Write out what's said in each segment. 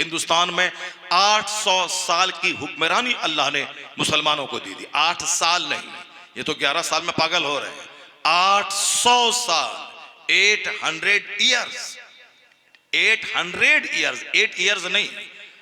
हिंदुस्तान में 800 साल की हुक्मरानी अल्लाह ने मुसलमानों को दी थी। 8 साल नहीं, ये तो 11 साल में पागल हो रहे हैं। 800 साल, 800 ईयर्स, 800 ईयर्स, 8 ईयर्स नहीं।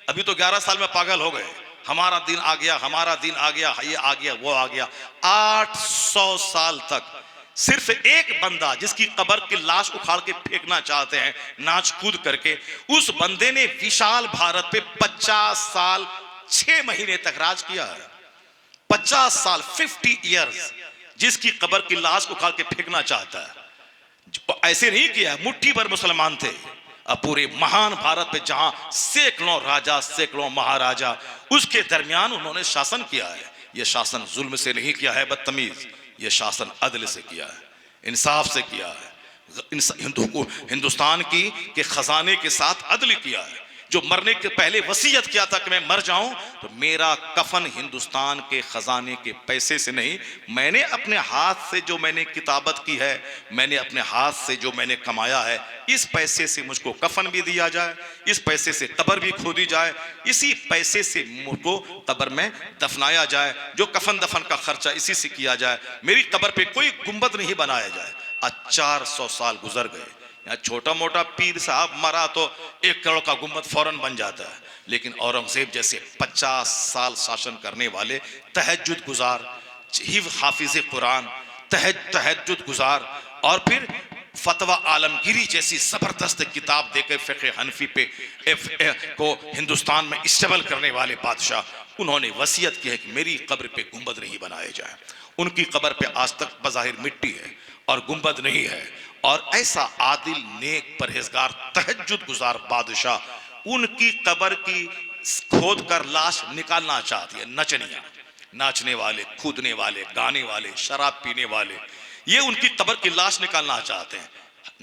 अभी तो 11 साल में पागल हो गए, हमारा दिन आ गया, हमारा दिन आ गया, ये आ गया, वो आ गया। 800 साल तक सिर्फ एक बंदा जिसकी कब्र की लाश उखाड़ के फेंकना चाहते हैं नाच कूद करके, उस बंदे ने विशाल भारत पे 50 साल 6 महीने तक राज किया है। 50 साल, 50 ईयर्स, जिसकी कब्र की लाश उखाड़ के फेंकना चाहता है। ऐसे नहीं किया, मुट्ठी भर मुसलमान थे। अब पूरे महान भारत पे जहां सैकड़ों राजा, सैकड़ों महाराजा, उसके दरमियान उन्होंने शासन किया है। यह शासन जुल्म से नहीं किया है बदतमीज, यह शासन अदल से किया है, इंसाफ से किया है। हिंदुस्तान की के खजाने के साथ अदल किया है। जो मरने के पहले वसीयत किया था कि मैं मर जाऊं तो मेरा कफन हिंदुस्तान के खजाने के पैसे से नहीं, मैंने अपने हाथ से जो मैंने किताबत की है, मैंने अपने हाथ से जो मैंने कमाया है, इस पैसे से मुझको कफन भी दिया जाए, इस पैसे से कब्र भी खोदी जाए, इसी पैसे से मुझको कब्र में दफनाया जाए, जो कफन दफन का खर्चा इसी से किया जाए, मेरी कब्र पे कोई गुंबद नहीं बनाया जाए। आज 400 साल गुजर गए, यहाँ छोटा मोटा पीर साहब मरा तो 1 करोड़ का गुंबद फौरन बन जाता है। लेकिन औरंगजेब जैसे 50 साल शासन करने वाले, तहज्जुद गुजार, हाफिज कुरान, तहज्जुद गुजार, और फिर फतवा आलमगीरी जैसी जबरदस्त किताब देकर फिक़्ह हनफी पे को हिंदुस्तान में स्टेबल करने वाले बादशाह, उन्होंने वसीयत की है कि मेरी कब्र पे गुंबद नहीं बनाए जाए। उनकी कब्र पे आज तक बज़ाहिर मिट्टी है और गुंबद नहीं है। और ऐसा आदिल, नेक, परहेजगार, तहज्जुद गुजार बादशाह, उनकी कब्र की खोद कर लाश निकालना चाहती है नचनिया, नाचने वाले, कूदने वाले, गाने वाले, शराब पीने वाले, ये उनकी कब्र की लाश निकालना चाहते हैं।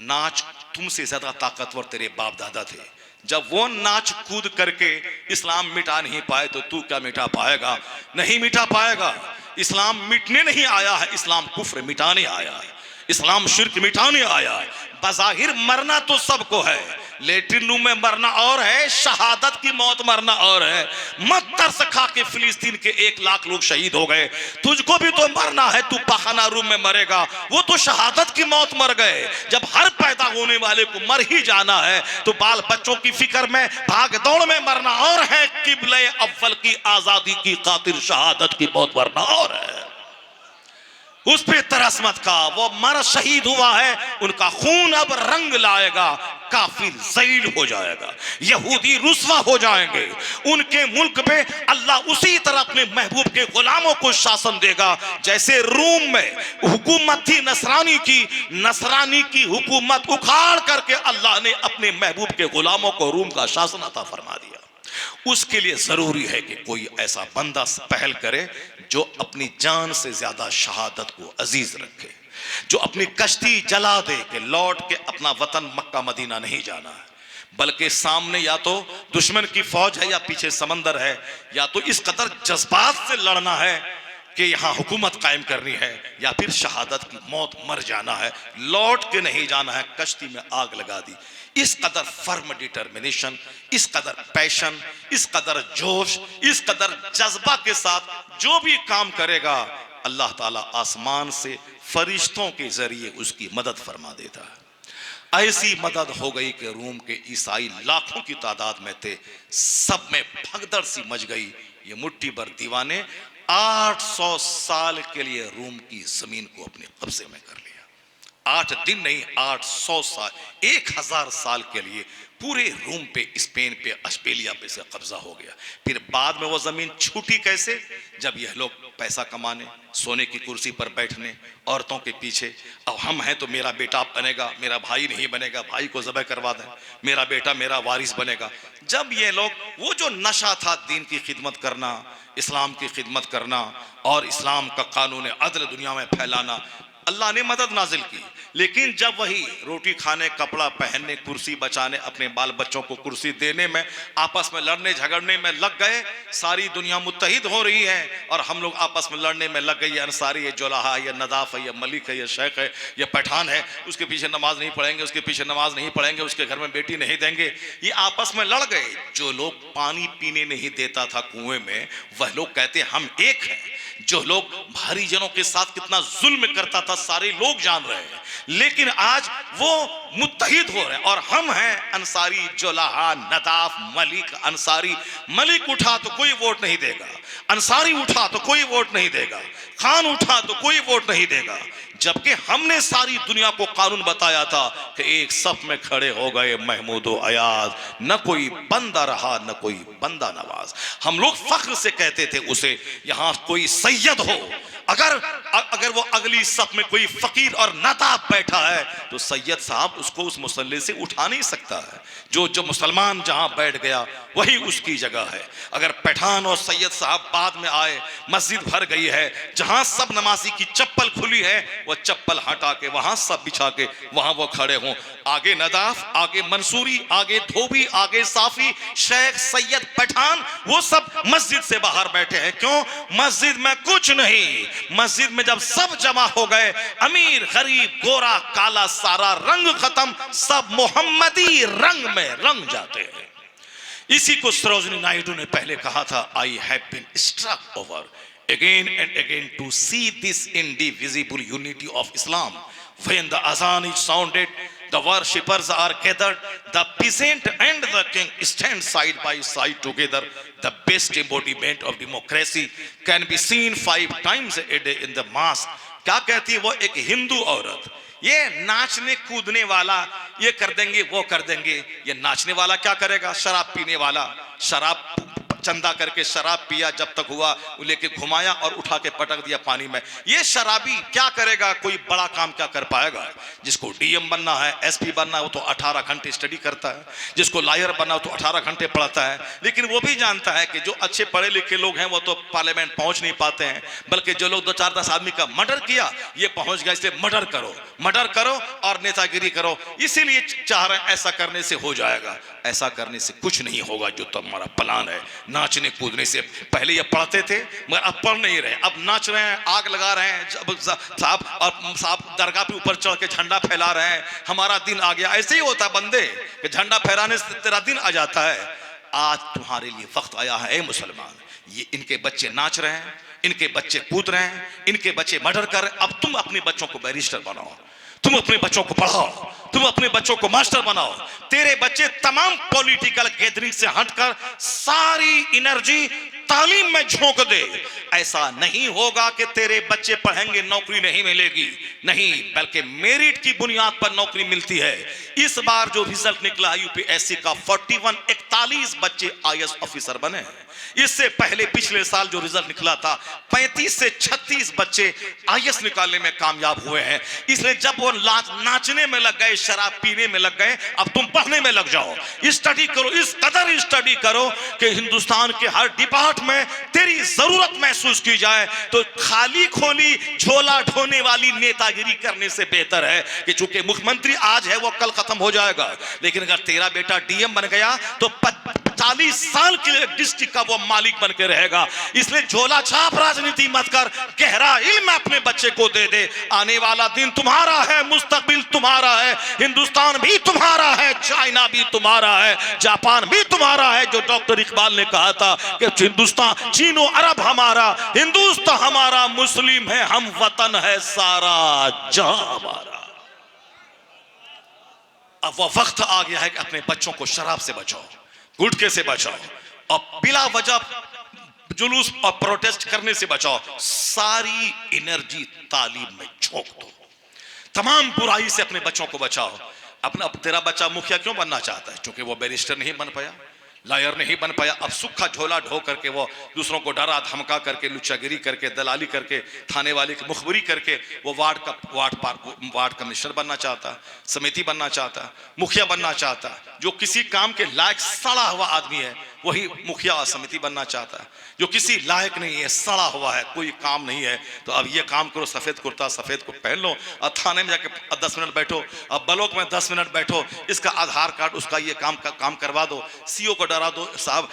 नाच तुमसे ज्यादा ताकतवर तेरे बाप दादा थे, जब वो नाच कूद करके इस्लाम मिटा नहीं पाए तो तू क्या मिटा पाएगा? नहीं मिटा पाएगा। इस्लाम मिटने नहीं आया है, इस्लाम कुफ्र मिटाने आया है, इस्लाम शिर्क मिटाने आया है। बज़ाहिर मरना तो सबको है, लेटरिन रूम में मरना और है, शहादत की मौत मरना और है। मत तरस खा के फिलिस्तीन के 1 लाख लोग शहीद हो गए, तुझको भी तो मरना है, तू पखाना रूम में मरेगा, वो तो शहादत की मौत मर गए। जब हर पैदा होने वाले को मर ही जाना है तो बाल बच्चों की फिक्र में, भाग दौड़ में मरना और है, किबले अव्वल की आजादी की खातिर शहादत की मौत मरना और है। उस पे तरस मत खा, वो मर शहीद हुआ है, उनका खून अब रंग लाएगा, काफिर ज़लील हो जाएगा, यहूदी रुस्वा हो जाएंगे। उनके मुल्क पे अल्लाह उसी तरह अपने महबूब के गुलामों को शासन देगा जैसे रूम में हुकूमत थी नसरानी की हुकूमत उखाड़ करके अल्लाह ने अपने महबूब के गुलामों को रूम का शासन अता फरमा दिया। उसके लिए जरूरी है कि कोई ऐसा बंदा पहल करे जो अपनी जान से ज्यादा शहादत को अजीज रखे, जो अपनी कश्ती जला दे कि लौट के अपना वतन मक्का मदीना नहीं जाना है, बल्कि सामने या तो दुश्मन की फौज है या पीछे समंदर है, या तो इस कदर जज्बात से लड़ना है कि यहां हुकूमत कायम करनी है, या फिर शहादत की मौत मर जाना है, लौट के नहीं जाना है। कश्ती में आग लगा दी। इस कदर फर्म डिटर्मिनेशन, इस कदर पैशन, इस कदर जोश, इस कदर जज्बा के साथ जो भी काम करेगा, अल्लाह ताला आसमान से फरिश्तों के जरिए उसकी मदद फरमा देता है। ऐसी मदद हो गई कि रूम के ईसाई लाखों की तादाद में थे, सब में भगदड़ सी मच गई। ये मुट्ठी भर दीवाने 800 साल के लिए रूम की जमीन को अपने कब्जे में कर लिया। 8 दिन नहीं, 800 साल, 1000 साल के लिए पूरे रूम पे, स्पेन पे, ऑस्ट्रेलिया पे से कब्जा हो गया। फिर बाद में वो जमीन छूटी कैसे? जब यह लोग पैसा कमाने, सोने की कुर्सी पर बैठने, औरतों के पीछे, अब हम हैं तो मेरा बेटा बनेगा, मेरा भाई नहीं बनेगा, भाई को ज़बह करवा दें, मेरा बेटा मेरा वारिस बनेगा। जब ये लोग, वो जो नशा था दीन की खिदमत करना, इस्लाम की खिदमत करना और इस्लाम का कानून अदल दुनिया में फैलाना, अल्लाह ने मदद नाजिल की। लेकिन जब वही रोटी खाने, कपड़ा पहनने, कुर्सी बचाने, अपने बाल बच्चों को कुर्सी देने में, आपस में लड़ने झगड़ने में लग गए, सारी दुनिया मुत्तहिद हो रही है और हम लोग आपस में लड़ने में लग गए। ये अंसारी, ये जोलाहा, ये नदाफ है, ये मलिक है, ये शेख है, ये पठान है, उसके पीछे नमाज नहीं पढ़ेंगे, उसके पीछे नमाज नहीं पढ़ेंगे, उसके घर में बेटी नहीं देंगे, ये आपस में लड़ गए। जो लोग पानी पीने नहीं देता था कुएं में, वह लोग कहते हम एक हैं। जो लोग भारी जनों के साथ कितना जुल्म करता था, सारे लोग जान रहे हैं। लेकिन आज वो मुत्तहिद हो रहे हैं और हम हैं अंसारी, जोलाहा, नदाफ, मलिक। अंसारी मलिक उठा तो कोई वोट नहीं देगा, अंसारी उठा तो कोई वोट नहीं देगा, खान उठा तो कोई वोट नहीं देगा। जबकि हमने सारी दुनिया को कानून बताया था कि एक सफ में खड़े हो गए महमूद व अयाज, न कोई बंदा रहा न कोई बंदा नवाज। हम लोग फख्र से कहते थे उसे, यहां कोई सैयद हो, अगर वो अगली सफ में कोई फकीर और नदाब बैठा है तो सैयद साहब उसको उस मुसल्ले से उठा नहीं सकता है। जो मुसलमान जहां बैठ गया वही उसकी जगह है। अगर पठान और सैयद साहब बाद में आए, मस्जिद भर गई है, जहां सब नमाजी की चप्पल खुली है वो चप्पल हटा के वहां सब बिछा के वहां वो खड़े हों। आगे नदाफ, आगे मंसूरी, आगे धोबी, आगे साफी, शेख, सैयद, पठान, वो सब मस्जिद से बाहर बैठे हैं। क्यों? मस्जिद में कुछ नहीं। मस्जिद में जब सब जमा हो गए, अमीर गरीब, गोरा काला, सारा रंग खत्म, सब मोहम्मदी रंग में रंग जाते हैं। इसी को सरोजिनी नायडू ने पहले कहा था, I have been struck over again and again to see this indivisible unity of Islam. When the azan is sounded, the worshippers are gathered, the peasant and the king stand side by side together. The best embodiment of democracy can be seen 5 times a day in the mosque. क्या कहती है वो एक हिंदू औरत? ये नाचने कूदने वाला ये कर देंगे, वो कर देंगे। ये नाचने वाला क्या करेगा? शराब पीने वाला शराब चंदा करके शराब पिया, जब तक हुआ लेके घुमाया और उठा के पटक दिया पानी में। ये शराबी क्या करेगा? कोई बड़ा काम क्या कर पाएगा? जिसको डीएम बनना है, एसपी बनना है, वो तो 18 घंटे स्टडी करता है। जिसको लॉयर बनना हो तो 18 घंटे पढ़ता है। लेकिन वो भी जानता है कि जो अच्छे पढ़े लिखे लोग हैं वो तो पार्लियामेंट पहुंच नहीं पाते हैं, बल्कि जो लोग 2-4-10 आदमी का मर्डर किया ये पहुंच गया, इसलिए मर्डर करो और नेतागिरी करो। इसीलिए चाह रहे हैं ऐसा करने से हो जाएगा। ऐसा करने से कुछ नहीं होगा जो तुम्हारा प्लान है। नाचने कूदने से पहले ये पढ़ते थे मगर अब पढ़ नहीं रहे, अब नाच रहे हैं, आग लगा रहे हैं साहब दरगाह पे ऊपर चढ़ के झंडा फैला रहे हैं। हमारा दिन आ गया। ऐसे ही होता है बंदे कि झंडा फहराने से तेरा दिन आ जाता है। आज तुम्हारे लिए वक्त आया है ए मुसलमान। ये इनके बच्चे नाच रहे हैं, इनके बच्चे कूद रहे हैं, इनके बच्चे मर्डर कर रहे हैं। अब तुम अपने बच्चों को बैरिस्टर बनाओ, तुम अपने बच्चों को पढ़ाओ, तुम अपने बच्चों को मास्टर बनाओ। तेरे बच्चे तमाम पॉलिटिकल गैदरिंग से हटकर सारी एनर्जी तालीम में झोंक दे। ऐसा नहीं होगा कि तेरे बच्चे पढ़ेंगे नौकरी नहीं मिलेगी, नहीं, बल्कि मेरिट की बुनियाद पर नौकरी मिलती है। इस बार जो रिजल्ट निकला यूपीएससी का 41 बच्चे आईएएस ऑफिसर बने हैं। इससे पहले पिछले साल जो रिजल्ट निकला था 35 से 36 बच्चे आईएएस निकालने में कामयाब हुए हैं। इसलिए जब वो नाचने में लग गए, शराब पीने में लग गए, अब तुम पढ़ने में लग जाओ, स्टडी करो, इस कदर स्टडी करो कि हिंदुस्तान के हर डिपार्टमेंट में तेरी जरूरत महसूस की जाए। तो खाली खोली झोला ढोने वाली नेतागिरी करने से बेहतर है कि चूंकि मुख्यमंत्री आज है वो कल खत्म हो जाएगा, लेकिन अगर तेरा बेटा डीएम बन गया तो 40 साल के लिए डिस्ट्रिक्ट का वो मालिक बन के रहेगा। इसलिए झोला छाप राजनीति मत कर, गहरा इल्म अपने बच्चे को दे दे। आने वाला दिन तुम्हारा है, मुस्तकबिल तुम्हारा है, हिंदुस्तान भी तुम्हारा है, चाइना भी तुम्हारा है, जापान भी तुम्हारा है। जो डॉक्टर इकबाल ने कहा था कि हिंदुस्तान, चीनो अरब हमारा, हिंदुस्तान हमारा, मुस्लिम है हम, वतन है सारा जहां हमारा। अब वह वक्त आ गया है कि अपने बच्चों को शराब से बचाओ, गुटखे से बचाओ और बिला वजह जुलूस और प्रोटेस्ट करने से बचाओ। सारी एनर्जी तालीम में झोंक दो, तमाम बुराई से अपने बच्चों को बचाओ। अपना तेरा बच्चा मुखिया क्यों बनना चाहता है? क्योंकि वो बैरिस्टर नहीं बन पाया, लॉयर नहीं बन पाया। अब सूखा झोला ढो करके वो दूसरों को डरा धमका करके, लुच्चागिरी करके, दलाली करके, थाने वाले की मुखबरी करके वो वार्ड कमिश्नर बनना चाहता, समिति बनना चाहता, मुखिया बनना चाहता। जो किसी काम के लायक सड़ा हुआ आदमी है वही मुखिया समिति बनना चाहता है, जो किसी लायक नहीं है, सड़ा हुआ है, कोई काम नहीं है। तो अब ये काम करो, सफेद कुर्ता सफेद को पहन लो और थाने में जाके 10 मिनट बैठो, अब ब्लॉक में 10 मिनट बैठो, इसका आधार कार्ड उसका ये काम करवा दो, सीओ को डरा दो, साहब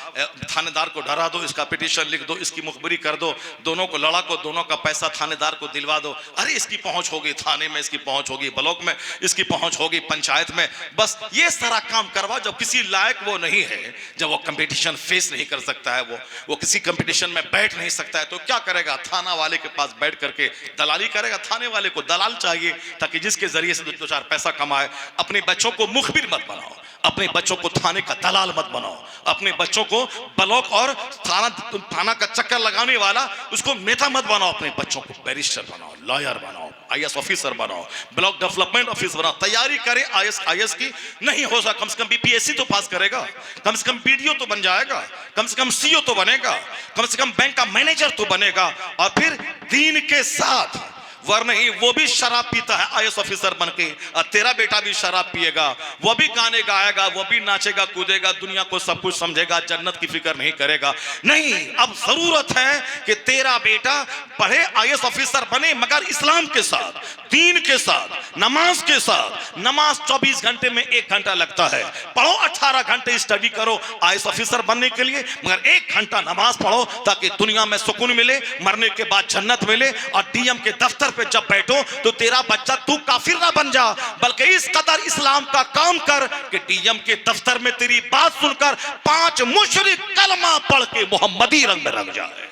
थानेदार को डरा दो, इसका पिटीशन लिख दो, इसकी मुखबरी कर दो, दोनों को लड़ा को, दोनों का पैसा थानेदार को दिलवा दो। अरे इसकी पहुंच होगी थाने में, इसकी पहुंच होगी ब्लॉक में, इसकी पहुंच होगी पंचायत में, बस ये सारा काम करवा। जब किसी लायक वो नहीं है, जब वो कंपटीशन फेस नहीं कर सकता है, वो किसी कंपटीशन में बैठ नहीं सकता है, तो क्या करेगा? थाना वाले के पास बैठ करके दलाली करेगा। थाने वाले को दलाल चाहिए ताकि जिसके जरिए से 2-4 पैसा कमाए। अपने बच्चों को मुखबिर मत बनाओ, अपने बच्चों को थाने का दलाल मत बनाओ, अपने बच्चों को ब्लॉक और थाना का चक्कर लगाने वाला उसको नेता मत बनाओ, अपने बच्चों को बैरिस्टर बनाओ, लॉयर बनाओ, आईएएस ऑफिसर बनाओ, ब्लॉक डेवलपमेंट ऑफिसर बनाओ। तैयारी करे आईएएस की, नहीं हो सकता कम से कम बीपीएससी तो पास करेगा, कम से कम बीडीओ तो बन जाएगा, कम से कम सीईओ तो बनेगा, कम से कम बैंक का मैनेजर तो बनेगा, और फिर दीन के साथ। वरना ही वो भी शराब पीता है आईएएस ऑफिसर बनके, और तेरा बेटा भी शराब पिएगा, वो भी गाने गाएगा, वो भी नाचेगा कूदेगा, दुनिया को सब कुछ समझेगा, जन्नत की फिक्र नहीं करेगा। नहीं, अब जरूरत है कि तेरा बेटा पढ़े, आईएएस ऑफिसर बने, मगर इस्लाम के साथ, दीन के साथ, नमाज के साथ। नमाज 24 घंटे में 1 घंटा लगता है, पढ़ो 18 घंटे स्टडी करो आईएएस ऑफिसर बनने के लिए, मगर 1 घंटा नमाज पढ़ो ताकि दुनिया में सुकून मिले, मरने के बाद जन्नत मिले। और डीएम के दफ्तर पे जब बैठो तो तेरा बच्चा तू काफिर ना बन जा, बल्कि इस कदर इस्लाम का काम कर कि डीएम के दफ्तर में तेरी बात सुनकर 5 मुशरिक कलमा पढ़ के मोहम्मदी रंग में रंग जाए।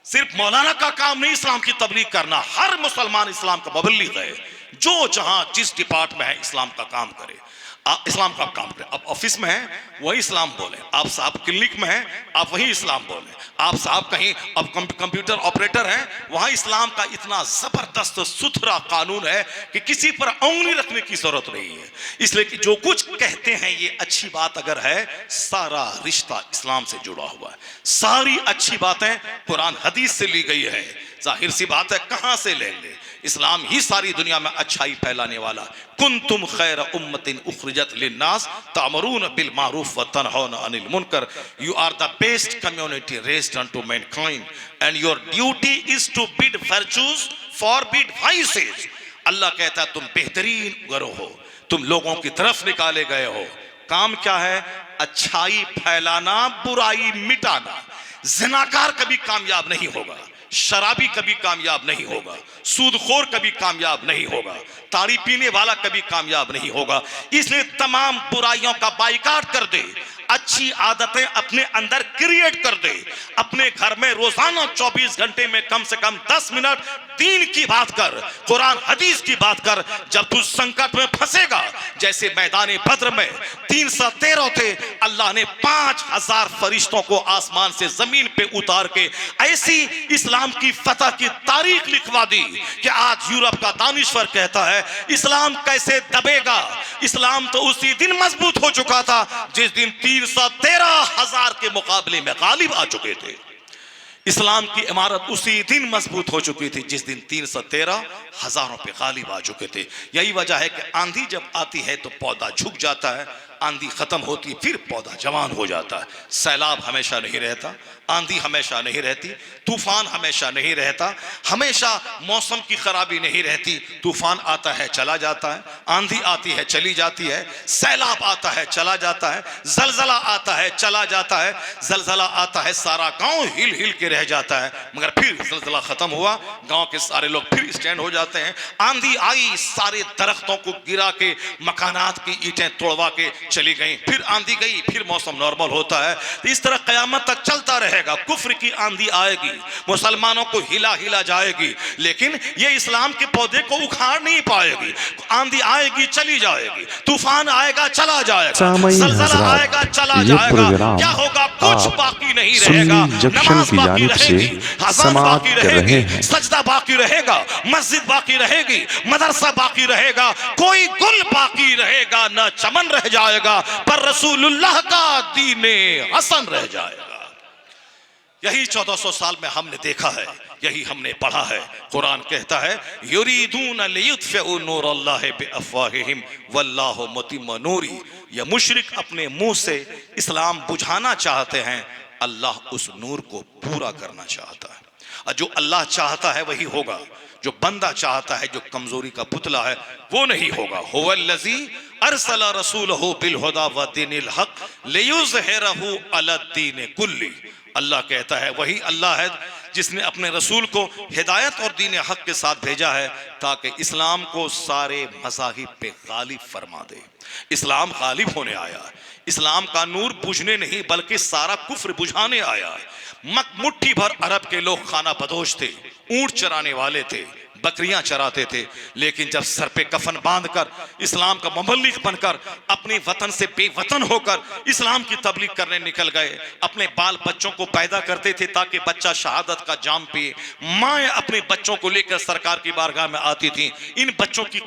सिर्फ मौलाना का काम नहीं इस्लाम की तबलीग करना, हर मुसलमान इस्लाम का मुबल्लिग है, जो जहां जिस डिपार्ट में है इस्लाम का काम करे, इस्लाम का काम करें। आप ऑफिस में हैं वही इस्लाम बोले, आप साहब क्लिनिक में हैं आप वही इस्लाम बोले, आप साहब कहीं अब कंप्यूटर ऑपरेटर हैं वहां इस्लाम का इतना जबरदस्त सुथरा कानून है कि किसी पर उंगली रखने की जरूरत नहीं है। इसलिए कि जो कुछ कहते हैं ये अच्छी बात अगर है, सारा रिश्ता इस्लाम से जुड़ा हुआ है, सारी अच्छी बातें कुरान हदीस से ली गई है। जाहिर सी बात है, कहां से लेंगे? इस्लाम ही सारी दुनिया में अच्छाई फैलाने वाला। कुंतुम खैर उम्मतिन उखरिजत लिन्नास तामरून बिल मारूफ व तनहौना अनिल मुनकर। You are the best community raised unto mankind and your duty is to bid virtues forbid vices. अल्लाह कहता है तुम बेहतरीन गिरोह हो, तुम लोगों की तरफ निकाले गए हो। काम क्या है? अच्छाई फैलाना, बुराई मिटाना। जिनाकार कभी कामयाब नहीं होगा, शराबी कभी कामयाब नहीं होगा, सूदखोर कभी कामयाब नहीं होगा, ताड़ी पीने वाला कभी कामयाब नहीं होगा। इसलिए तमाम बुराइयों का बाइकाट कर दे, अच्छी आदतें अपने अंदर क्रिएट कर दे। अपने घर में रोजाना 24 घंटे में कम से कम 10 मिनट दीन की बात कर, कुरान हदीस की बात कर। जब तू संकट में फंसेगा, जैसे मैदान बद्र में 313 थे, अल्लाह ने 5000 फरिश्तों को आसमान से जमीन पे उतार के ऐसी इस्लाम की फतह की तारीख लिखवा दी कि आज यूरोप का दानिश्वर कहता है इस्लाम कैसे दबेगा। इस्लाम तो उसी दिन मजबूत हो चुका था जिस दिन 313,000 के मुकाबले में गालिब आ चुके थे। इस्लाम की इमारत उसी दिन मजबूत हो चुकी थी जिस दिन 313,000 पे गालिब आ चुके थे। यही वजह है कि आंधी जब आती है तो पौधा झुक जाता है, आंधी खत्म होती है फिर पौधा जवान हो जाता है। सैलाब हमेशा नहीं रहता, आंधी हमेशा नहीं रहती, तूफान हमेशा नहीं रहता, हमेशा मौसम की खराबी नहीं रहती। तूफान आता है चला जाता है, आंधी आती है चली जाती है, सैलाब आता है चला जाता है, जलजला आता है चला जाता है। जलजला आता है सारा गांव हिल हिल के रह जाता है, मगर फिर जलजला खत्म हुआ, गांव के सारे लोग फिर स्टैंड हो जाते हैं। आंधी आई, सारे दरख्तों को गिरा के, मकानात की ईंटें तोड़वा के चली गई, फिर आंधी गई, फिर मौसम नॉर्मल होता है। इस तरह कयामत तक चलता रहेगा। कुफ्र की आंधी आएगी, मुसलमानों को हिला हिला जाएगी, लेकिन ये इस्लाम के पौधे को उखाड़ नहीं पाएगी। आंधी आएगी चली जाएगी, तूफान आएगा चला जाएगा, जलजला आएगा चला जाएगा, क्या होगा? कुछ बाकी नहीं रहेगा। नमाज बाकी रहेगी, अज़ान बाकी रहेगी, सजदा बाकी रहेगा, मस्जिद बाकी रहेगी, मदरसा बाकी रहेगा, कोई गुल बाकी रहेगा न चमन रह जाएगा, पर रसूलुल्लाह का दीने हसन रह जाएगा। यही 1400 साल में हमने देखा है, यही हमने पढ़ा है। कुरान कहता है युरीदून लियुत्फिउ नूरल्लाहि बिअफ़वाहिहिम वल्लाहु मुतिम्मु नूरी। ये मुशरिक अपने मुंह से इस्लाम बुझाना चाहते हैं, अल्लाह उस नूर को पूरा करना चाहता है। और जो अल्लाह चाहता है वही होगा, जो बंदा चाहता है, जो कमजोरी का पुतला है, वो नहीं होगा। हुवल्लज़ी अरसला रसूलहु बिलहुदा व दीनिल हक लियुज़हिरहु अलद्दीन कुल्ली। अल्लाह कहता है वही अल्लाह है जिसने अपने रसूल को हिदायत और दीन हक के साथ भेजा है ताकि इस्लाम को सारे मज़ाहिब पे गालिब फरमा दे। इस्लाम गालिब होने आया, इस्लाम का नूर बुझने नहीं बल्कि सारा कुफ्र बुझाने आया। मुट्ठी भर अरब के लोग खाना बदोश थे, ऊंट चराने वाले थे, बकरियां चराते थे, लेकिन जब सर पे कफन बांधकर इस्लाम का मुबल्लिग बनकर अपने वतन से बेवतन होकर इस्लाम की तबलीग करने निकल गए, अपने बाल बच्चों को पैदा करते थे ताकि बच्चा शहादत का जाम पिए। माएँ अपने बच्चों को लेकर सरकार की बारगाह में आती थी, इन बच्चों की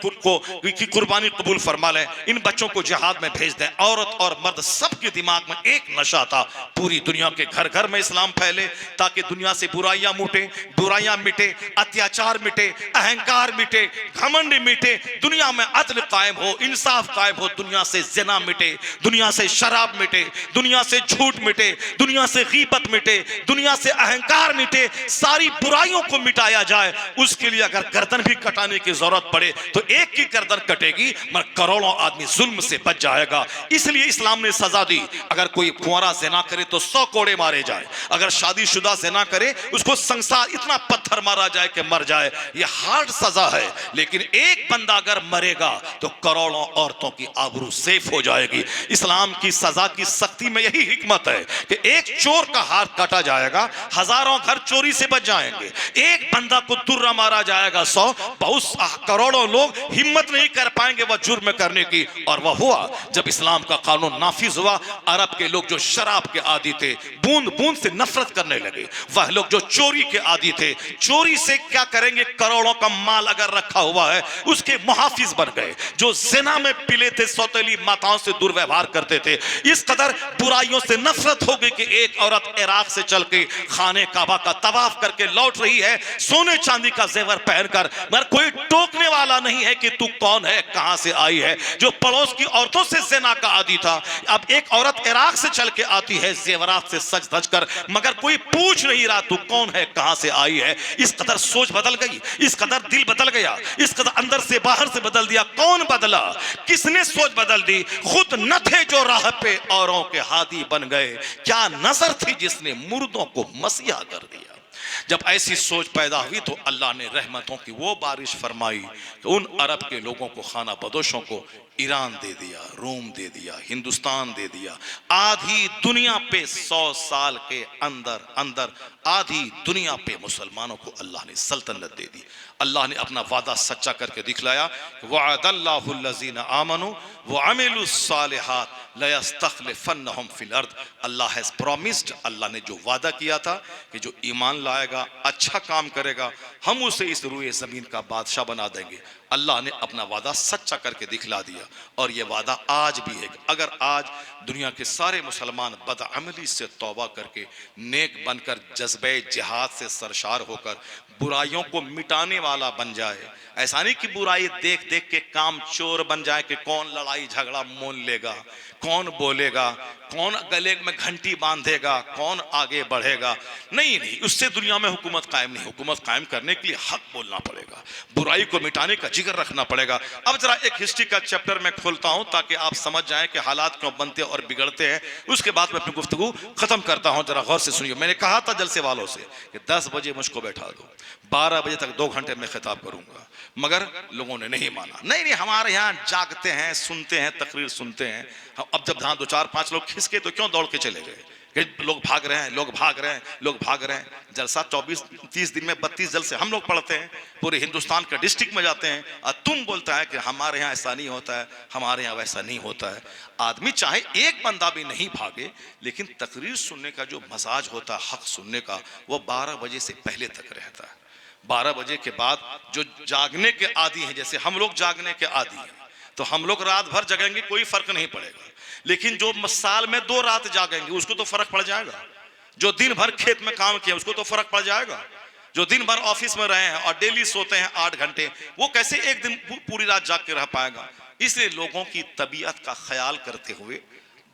कुर्बानी कबूल फरमा लें, इन बच्चों को जिहाद में भेज दें। औरत और मर्द सबके दिमाग में एक नशा था, पूरी दुनिया के घर घर में इस्लाम फैले ताकि दुनिया से बुराइयां मिटे, अत्याचार मिटे, अहंकार मिटे, घमंड मिटे, दुनिया में अदल कायम हो, इंसाफ कायम हो, दुनिया से ज़िना मिटे, दुनिया से शराब मिटे, दुनिया से झूठ मिटे, दुनिया से गीबत मिटे, दुनिया से अहंकार मिटे, सारी बुराइयों को मिटाया जाए। उसके लिए अगर गर्दन भी कटाने की जरूरत पड़े तो एक की गर्दन कटेगी मगर करोड़ों आदमी जुल्म से बच जाएगा। इसलिए इस्लाम ने सजा दी, अगर कोई कुंवारा ज़िना करे तो 100 कोड़े मारे जाए, अगर शादीशुदा ज़िना करे उसको संसार इतना पत्थर मारा जाए कि मर जाए। यह हार्ड सजा है, लेकिन एक बंदा अगर मरेगा तो करोड़ों औरतों की आबरू सेफ हो जाएगी। इस्लाम की सजा की सख्ती में यही हिकमत है कि एक चोर का हाथ काटा जाएगा, हजारों घर चोरी से बच जाएंगे। एक बंदा को तुर्रा मारा जाएगा 100, बहुत करोड़ों लोग हिम्मत नहीं कर पाएंगे वह जुर्म करने की। और वह हुआ जब इस्लाम का कानून नाफिज हुआ, अरब के लोग जो शराब के आदी थे बूंद बूंद से नफरत करने लगे, वह लोग जो चोरी के आदी थे चोरी से क्या करेंगे, करोड़ों का माल अगर रखा हुआ है उसके मुहाफिज बन गए। जो ज़िना में पिले थे, सौतेली माताओं से दुर्व्यवहार करते थे, इस कदर बुराइयों से नफरत हो गई कि एक औरत इराक से चल के खाने काबा का तवाफ करके लौट रही है सोने चांदी का जेवर पहनकर, मगर कोई टोकने वाला नहीं है कि तू कौन है, कहां से आई है। जो पड़ोस की औरतों से ज़िना का आदी था, अब एक औरत इराक से चल के आती है जेवरात से सज धज कर, मगर कोई पूछ नहीं रहा तू कौन है, कहां से आई है। इस कदर सोच बदल गई, इस कदर दिल बदल गया, इस कदर अंदर से बाहर से बदल दिया। कौन बदला, किसने सोच बदल दी? खुद न थे जो राह पे औरों के हादी बन गए, क्या नजर थी जिसने मुर्दों को मसीहा कर दिया। जब ऐसी सोच पैदा हुई तो अल्लाह ने रहमतों की वो बारिश फरमाई कि उन अरब के लोगों को, खाना बदोशों को ईरान दे दिया, रोम दे दिया, हिंदुस्तान दे दिया। आधी दुनिया पे 100 साल के अंदर अंदर आधी दुनिया पे मुसलमानों को अल्लाह ने सल्तनत दे दी। अल्लाह ने अपना वादा सच्चा करके दिखलाया, वअदल्लाहुल्लज़ीना आमनू व अमिलुस्सालिहात लयस्तखलिफन्नहुम फिल अर्द। अल्लाह हैज प्रॉमिस्ड, अल्लाह ने जो वादा किया था कि जो ईमान लाएगा, अच्छा काम करेगा, हम उसे इस रूए ज़मीन का बादशाह बना देंगे। अल्लाह ने अपना वादा सच्चा करके दिखला दिया और ये वादा आज भी है। अगर आज दुनिया के सारे मुसलमान बदअमली से तौबा करके नेक बनकर जज्बे जिहाद से सरशार होकर बुराइयों को मिटाने वाला बन जाए, ऐसा नहीं कि बुराई देख देख के काम चोर बन जाए कि कौन लड़ाई झगड़ा मोल लेगा, कौन बोलेगा, कौन गले में घंटी बांधेगा, कौन आगे बढ़ेगा। नहीं नहीं, उससे दुनिया में हुकूमत कायम नहीं। हुकूमत कायम करने के लिए हक बोलना पड़ेगा, बुराई को मिटाने का जिगर रखना पड़ेगा। अब जरा एक हिस्ट्री का चैप्टर मैं खोलता हूं ताकि आप समझ जाएं कि हालात क्यों बनते और बिगड़ते हैं। उसके बाद मैं अपनी गुफ्तगू खत्म करता हूं, जरा गौर से सुनिए। मैंने कहा था जलसे वालों से कि 10 बजे मुझको बैठा दो, 12 बजे तक 2 घंटे में खिताब करूंगा, मगर लोगों ने नहीं माना। नहीं नहीं, हमारे यहाँ जागते हैं, सुनते हैं, तकरीर सुनते हैं। अब जब जहाँ 2-4-5 लोग खिसके तो क्यों दौड़ के चले गए कि लोग भाग रहे हैं, लोग भाग रहे हैं, लोग भाग रहे हैं। जलसा 24-30 दिन में 32 जलसे हम लोग पढ़ते हैं, पूरे हिंदुस्तान के डिस्ट्रिक्ट में जाते हैं, और तुम बोलता है कि हमारे यहाँ ऐसा नहीं होता है, हमारे यहाँ वैसा नहीं होता है। आदमी चाहे एक बंदा भी नहीं भागे, लेकिन तकरीर सुनने का जो मजाज होता है, हक सुनने का, वो 12 बजे से पहले तक रहता है। 12 बजे के बाद जो जागने के आदी हैं, जैसे हम लोग जागने के आदी हैं, तो हम लोग रात भर जगेंगे, कोई फर्क नहीं पड़ेगा। लेकिन जो साल में 2 रात जागेंगे उसको तो फर्क पड़ जाएगा। जो दिन भर खेत में काम किया उसको तो फर्क पड़ जाएगा। जो दिन भर ऑफिस में रहे हैं और डेली सोते हैं 8 घंटे, वो कैसे एक दिन पूरी रात जाग के रह पाएगा। इसलिए लोगों की तबीयत का ख्याल करते हुए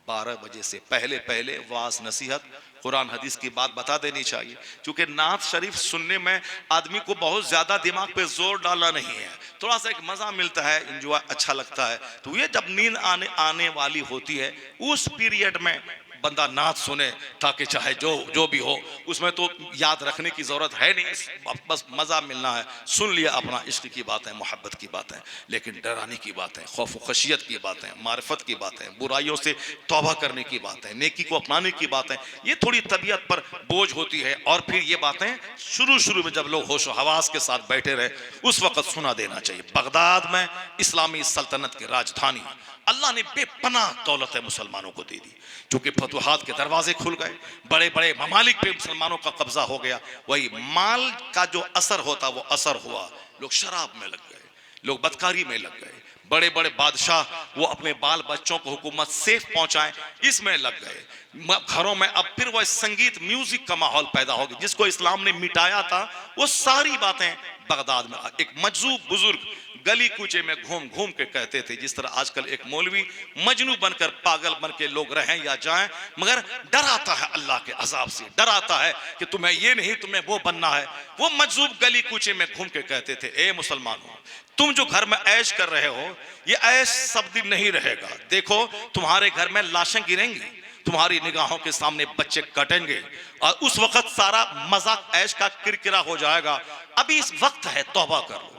12 बजे से पहले पहले वाज नसीहत कुरान हदीस की बात बता देनी चाहिए। क्योंकि नात शरीफ सुनने में आदमी को बहुत ज्यादा दिमाग पे जोर डालना नहीं है, थोड़ा सा एक मजा मिलता है, इंजॉय अच्छा लगता है। तो ये जब नींद आने वाली होती है उस पीरियड में बंदा नात सुने, ताकि चाहे जो भी हो उसमें तो याद रखने की जरूरत है नहीं, बस मजा मिलना है। सुन लिया, अपना इश्क की बातें, मोहब्बत की बातें, लेकिन डराने की बातें, खौफ खशियत की बातें, मारिफत की बातें, बुराइयों से तौबा करने की बातें, नेकी को अपनाने की बातें, ये थोड़ी तबीयत पर बोझ होती है। और फिर ये बातें शुरू में जब लोग होश हवास के साथ बैठे रहे उस वक्त सुना देना चाहिए। बगदाद में इस्लामी सल्तनत की राजधानी, अल्लाह ने बेपनाह दौलत मुसलमानों को दे दी, क्योंकि फतुहात के दरवाजे खुल गए, बड़े बड़े ममालिक पे मुसलमानों का कब्जा हो गया। वही माल का जो असर होता वो असर हुआ, लोग शराब में लग गए, लोग बदकारी में लग गए, बड़े बड़े बादशाह वो अपने बाल बच्चों को हुकूमत सेफ पहुंचाएं इसमें लग गए। घरों में अब फिर वह संगीत म्यूजिक का माहौल पैदा हो गया, जिसको इस्लाम ने मिटाया था वो सारी बातें बगदाद में। एक मजजूब बुजुर्ग गली कूचे में घूम घूम के कहते थे, जिस तरह आजकल एक मौलवी मजनू बनकर पागल बन के लोग रहें या जाएं, मगर डराता है अल्लाह के अजाब से, डराता है कि तुम्हें ये नहीं तुम्हें वो बनना है। वो मजजूब गली कूचे में घूम के कहते थे, ए मुसलमानों, तुम जो घर में ऐश कर रहे हो ये ऐश सब दिन नहीं रहेगा। देखो तुम्हारे घर में लाशें गिरेंगी, तुम्हारी निगाहों के सामने बच्चे कटेंगे, और उस वक्त सारा मजाक ऐश का किरकिरा हो जाएगा। अभी इस वक्त है, तौबा कर लो।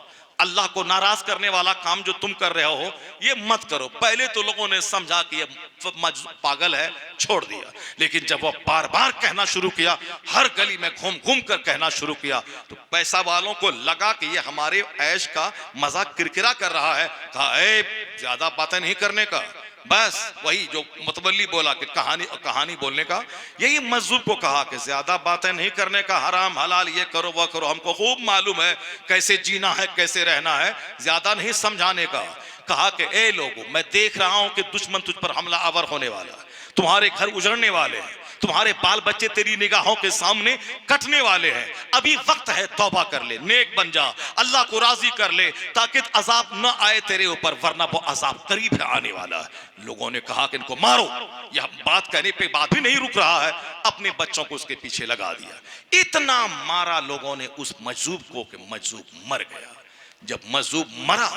अल्लाह को नाराज करने वाला काम जो तुम कर रहे हो ये मत करो। पहले तो लोगों ने समझा कि ये पागल है, छोड़ दिया, लेकिन जब वो बार बार कहना शुरू किया, हर गली में घूम घूम कर कहना शुरू किया, तो पैसा वालों को लगा कि ये हमारे ऐश का मजाक किरकिरा कर रहा है। कहा ए ज्यादा बातें नहीं करने का, बस वही जो मतवल्ली बोला कि कहानी बोलने का, यही मजदूर को कहा कि ज्यादा बातें नहीं करने का, हराम हलाल ये करो वह करो, हमको खूब मालूम है कैसे जीना है कैसे रहना है, ज्यादा नहीं समझाने का। कहा कि ए लोगों, मैं देख रहा हूं कि दुश्मन तुझ पर हमला आवर होने वाला है, तुम्हारे घर उजड़ने वाले हैं, तुम्हारे बाल बच्चे तेरी निगाहों के सामने कटने वाले हैं। अभी वक्त है, तौबा कर ले, नेक बन जा, अल्लाह को राजी कर ले, ताकि अजाब न आए तेरे ऊपर, वरना वो अजाब करीब है आने वाला है। लोगों ने कहा कि इनको मारो। यह बात कहने पे बात भी नहीं रुक रहा है, अपने बच्चों को उसके पीछे लगा दिया। इतना मारा लोगों ने उस मजजूब को कि मजजूब मर गया। जब मजजूब मरा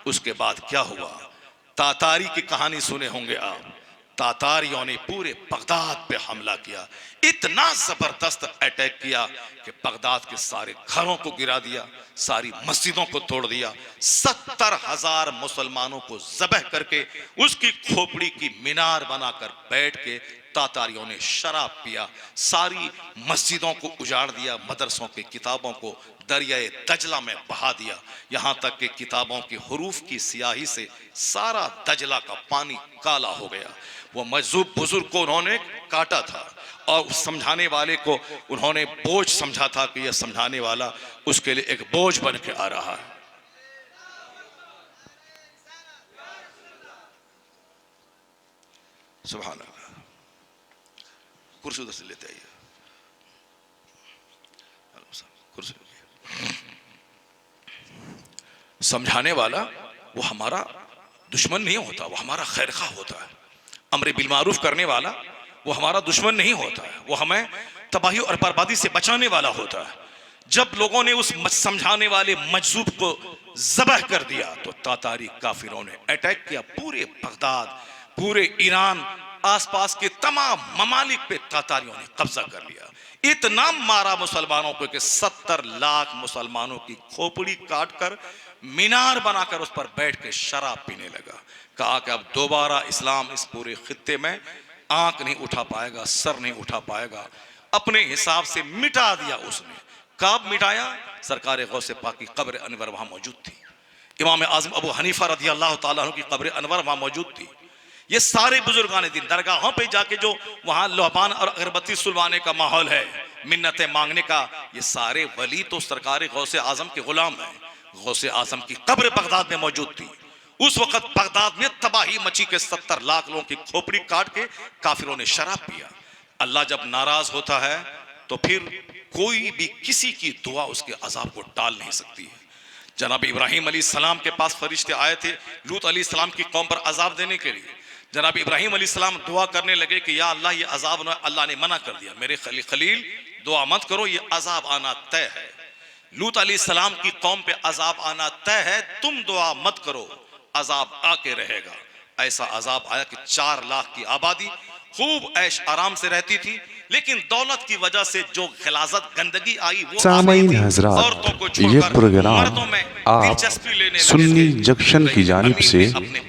उसके बाद क्या हुआ, तातारी की कहानी सुने होंगे आप। तातारियों ने पूरे बगदाद पे हमला किया, इतना जबरदस्त अटैक किया कि बगदाद के सारे घरों को गिरा दिया, सारी मस्जिदों को तोड़ दिया, 70,000 मुसलमानों को ज़बह करके उसकी खोपड़ी की मीनार बनाकर बैठ के तातारियों ने शराब पिया, सारी मस्जिदों को उजाड़ दिया, मदरसों की किताबों को दरियाए दजला में बहा दिया, यहाँ तक कि किताबों की हरूफ की स्याही से सारा दजला का पानी काला हो गया। वो मजजूब बुजुर्ग को उन्होंने काटा था और समझाने वाले को उन्होंने बोझ समझा था कि यह समझाने वाला उसके लिए एक बोझ बन के आ रहा है। सुभान अल्लाह। कुर्सी उधर से लेते आइए, कुर्सी। समझाने वाला वो हमारा दुश्मन नहीं होता, वो हमारा खैरखा होता है। अमर बिल मारूफ करने वाला वो हमारा दुश्मन नहीं होता है, वो हमें तबाही और बर्बादी से बचाने वाला होता है। जब लोगों ने उस समझाने वाले मजजूब को ज़बह कर दिया तो तातारी काफिरों ने अटैक किया, पूरे बगदाद, पूरे ईरान, आसपास के तमाम ममालिक पे तातारियों ने कब्जा कर लिया। इतना मारा मुसलमानों को कि 70 लाख मुसलमानों की खोपड़ी काटकर मीनार बनाकर उस पर बैठ के शराब पीने लगा। कहा कि अब दोबारा इस्लाम इस पूरे खित्ते में आंख नहीं उठा पाएगा, सर नहीं उठा पाएगा। अपने हिसाब से मिटा दिया उसने। कब मिटाया? सरकार गौसे पाक की कब्र अनवर वहां मौजूद थी, इमाम आजम अबू हनीफा रदी अल्लाह ताला अन्हु की कब्र अनवर वहां मौजूद थी। ये सारे बुजुर्गान दिन दरगाहों पे जाके जो वहां लोहबान और अगरबत्ती सुलवाने का माहौल है, मिन्नतें मांगने का, ये सारे वली तो सरकार गौसे आजम के गुलाम हैं। गौसे आजम की कब्र बगदाद में मौजूद थी। उस वक्त बगदाद में तबाही मची के 70 लाख लोगों की खोपड़ी काट के काफिरों ने शराब पिया। अल्लाह जब नाराज होता है तो फिर कोई भी किसी की दुआ उसके अजाब को टाल नहीं सकती है। जनाब इब्राहिम अलैहिस्सलाम के पास फरिश्ते आए थे लूत अलैहिस्सलाम की कौम पर अजाब देने के लिए। जनाब इब्राहिम अलैहिस्सलाम दुआ करने लगे कि या अल्लाह ये अजाब, अल्लाह ने मना कर दिया, मेरे खलील दुआ मत करो, ये अजाब आना तय है। लूत अलैहिस्सलाम की कौम पे अजाब आना तय है, तुम दुआ मत करो, अजाब आके रहेगा। ऐसा अजाब आया कि 4 लाख की आबादी खूब ऐश आराम से रहती थी, लेकिन दौलत की वजह से जो गिलाजत गंदगी आई वो सामईन हजरात, ये प्रोग्राम आप सुन्नी जंक्शन की जानिब से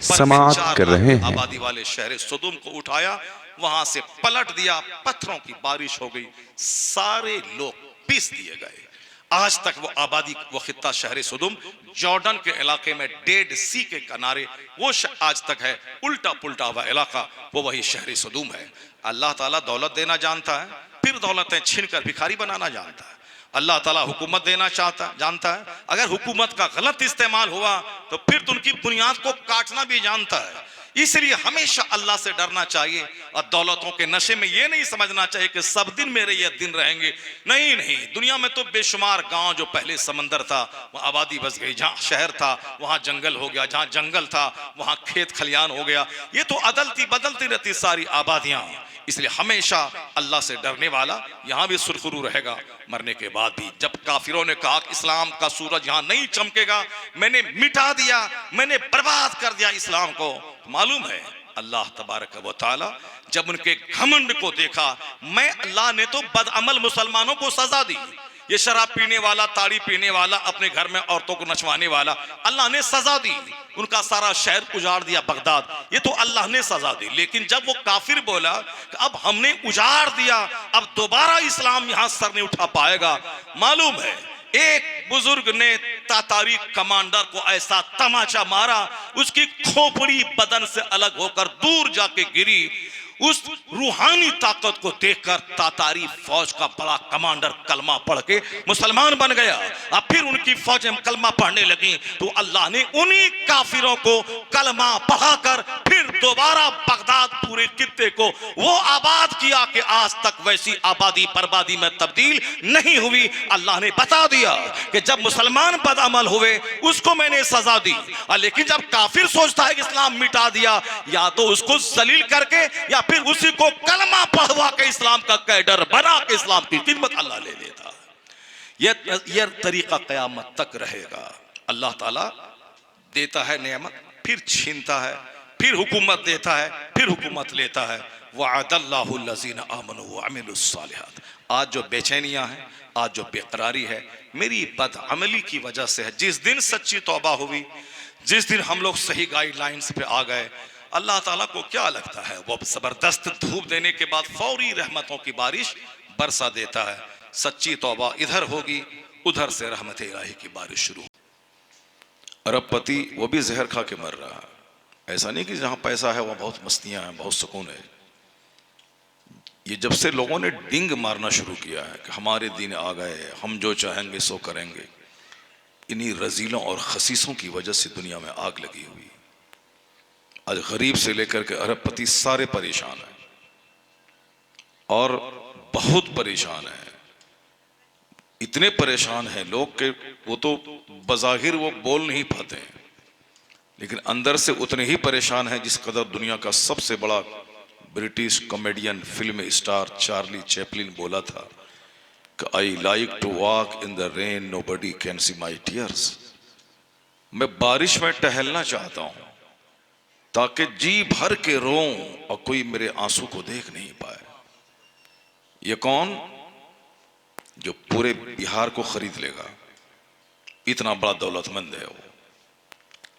समाअत कर रहे हैं। आबादी वाले शहर सुदुम को उठाया, वहां से पलट दिया, पत्थरों की बारिश हो गई, सारे लोग पीस दिए गए। आज तक वो आबादी, वो खित्ता शहर सुदुम जॉर्डन के इलाके में डेड सी के किनारे वो आज तक है, उल्टा पुल्टा हुआ इलाका वो वही शहर सुदुम है। अल्लाह ताला दौलत देना जानता है, फिर दौलतें छीन कर भिखारी बनाना जानता है। अल्लाह ताला हुकूमत देना जानता है, अगर हुकूमत का गलत इस्तेमाल हुआ तो फिर तो उनकी बुनियाद को काटना भी जानता है। इसलिए हमेशा अल्लाह से डरना चाहिए और दौलतों के नशे में ये नहीं समझना चाहिए कि सब दिन मेरे ये दिन रहेंगे। नहीं नहीं, दुनिया में तो बेशुमार गांव जो पहले समंदर था वहाँ आबादी बस गई, जहाँ शहर था वहाँ जंगल हो गया, जहाँ जंगल था वहाँ खेत खलियान हो गया। ये तो अदलती बदलती रहती सारी आबादियां। इसलिए हमेशा अल्लाह से डरने वाला यहाँ भी सुरखरू रहेगा, मरने के बाद भी। जब काफिरों ने कहा कि इस्लाम का सूरज यहाँ नहीं चमकेगा, मैंने मिटा दिया, मैंने बर्बाद कर दिया इस्लाम को, तो मालूम है अल्लाह तबारक व तआला जब उनके घमंड को देखा, मैं अल्लाह ने तो बदअमल मुसलमानों को सजा दी। ये शराब पीने वाला, ताड़ी पीने वाला, अपने घर में औरतों को नचवाने वाला, अल्लाह ने सजा दी, उनका सारा शहर उजाड़ दिया बगदाद, ये तो अल्लाह ने सजा दी। लेकिन जब वो काफिर बोला कि अब हमने उजाड़ दिया, अब दोबारा इस्लाम यहां सर नहीं उठा पाएगा, मालूम है एक बुजुर्ग ने तातारी कमांडर को ऐसा तमाचा मारा, उसकी खोपड़ी बदन से अलग होकर दूर जाके गिरी। उस रूहानी ताकत को देखकर तातारी फौज का बड़ा कमांडर कलमा पढ़ के मुसलमान बन गया। अब फिर उनकी फौजें कलमा पढ़ने लगी तो अल्लाह ने उन्हीं काफिरों को कलमा पढ़ाकर फिर दोबारा बगदाद पूरे खित्ते को वो आबाद किया कि आज तक वैसी आबादी बर्बादी में तब्दील नहीं हुई। अल्लाह ने बता दिया कि जब मुसलमान बदअमल हुए उसको मैंने सजा दी, लेकिन जब काफिर सोचता है कि इस्लाम मिटा दिया, या तो उसको जलील करके या फिर उसी को कलमा पढ़वा के इस्लाम का कैडर बना के इस्लाम की खिदमत अल्लाह ले लेता। यह तरीका क़यामत तक रहेगा। अल्लाह ताला देता है नेमत, फिर छीनता है, फिर हुकूमत देता है, फिर हुकूमत लेता है। वअदल्लाहु लज़ीना आमनू व अमिलुस्सालिहात। आज जो बेचैनियां हैं, आज जो बेकरारी है, मेरी बदअमली की वजह से है। जिस दिन सच्ची तौबा हुई, जिस दिन हम लोग सही गाइडलाइंस पे आ गए, अल्लाह ताला को क्या लगता है, वो जबरदस्त धूप देने के बाद फौरी रहमतों की बारिश बरसा देता है। सच्ची तौबा इधर होगी, उधर से रहमत इलाही की बारिश शुरू। अरबपति वो भी जहर खा के मर रहा है। ऐसा नहीं कि जहां पैसा है वहां बहुत मस्तियां हैं, बहुत सुकून है। ये जब से लोगों ने डिंग मारना शुरू किया है कि हमारे दिन आ गए, हम जो चाहेंगे सो करेंगे, इन्हीं रजीलों और खसीसों की वजह से दुनिया में आग लगी हुई। आज गरीब से लेकर के अरबपति सारे परेशान हैं और बहुत परेशान हैं। इतने परेशान हैं लोग कि वो तो बज़ाहिर वो बोल नहीं पाते हैं, लेकिन अंदर से उतने ही परेशान हैं जिस कदर दुनिया का सबसे बड़ा British comedian, film star Charlie Chaplin बोला था कि I like to walk in the rain, nobody can see my tears. मैं बारिश में टहलना चाहता हूं ताकि जी भर के रोऊं और कोई मेरे आंसू को देख नहीं पाए। ये कौन? जो पूरे बिहार को खरीद लेगा। इतना बड़ा दौलतमंद है वो,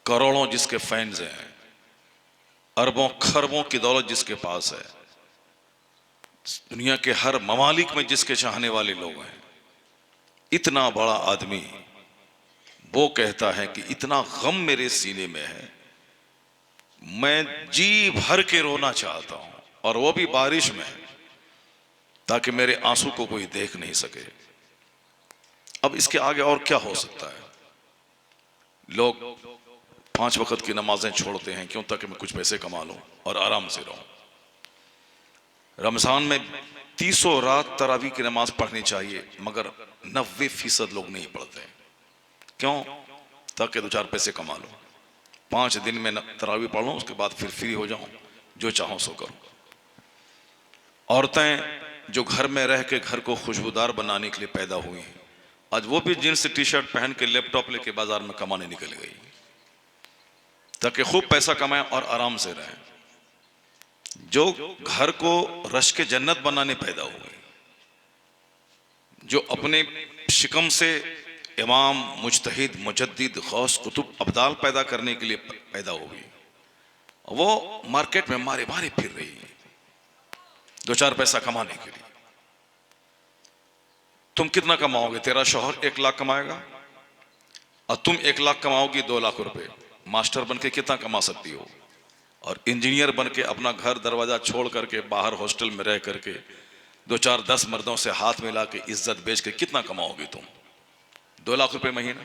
करोड़ों जिसके फैंस हैं, अरबों खरबों की दौलत जिसके पास है, दुनिया के हर ममालिक में जिसके चाहने वाले लोग हैं, इतना बड़ा आदमी वो कहता है कि इतना गम मेरे सीने में है, मैं जी भर के रोना चाहता हूं, और वो भी बारिश में, ताकि मेरे आंसू को कोई देख नहीं सके। अब इसके आगे और क्या हो सकता है? लोग 5 वक्त की नमाजें छोड़ते हैं, क्यों? ताकि मैं कुछ पैसे कमा लूं और आराम से रहूं। रमजान में 30 रात तरावी की नमाज पढ़नी चाहिए, मगर 90% लोग नहीं पढ़ते। क्यों? ताकि 2-4 पैसे कमा लो, 5 दिन में तरावी पढ़ लो, उसके बाद फिर फ्री हो जाऊं, जो चाहो सो करो। औरतें जो घर में रह के घर को खुशबूदार बनाने के लिए पैदा हुई हैं, आज वो भी जींस टी शर्ट पहन के लैपटॉप लेके बाजार में कमाने निकल गई, ताकि खूब पैसा कमाएं और आराम से रहें। जो घर को रश के जन्नत बनाने पैदा हुए, जो अपने शिकम से इमाम, मुजतहिद, मुजद्दिद, गौस, कुतुब, अब्दाल पैदा करने के लिए पैदा हुई, वो मार्केट में मारे मारे फिर रही है 2-4 पैसा कमाने के लिए। तुम कितना कमाओगे? तेरा शौहर 1 लाख कमाएगा और तुम 1 लाख कमाओगी 2 लाख रुपए। मास्टर बन के कितना कमा सकती हो? और इंजीनियर बन के अपना घर दरवाजा छोड़ करके बाहर हॉस्टल में रह करके 2-4-10 मर्दों से हाथ मिला के इज्जत बेच के कितना कमाओगी तुम? 2 लाख रुपए महीना।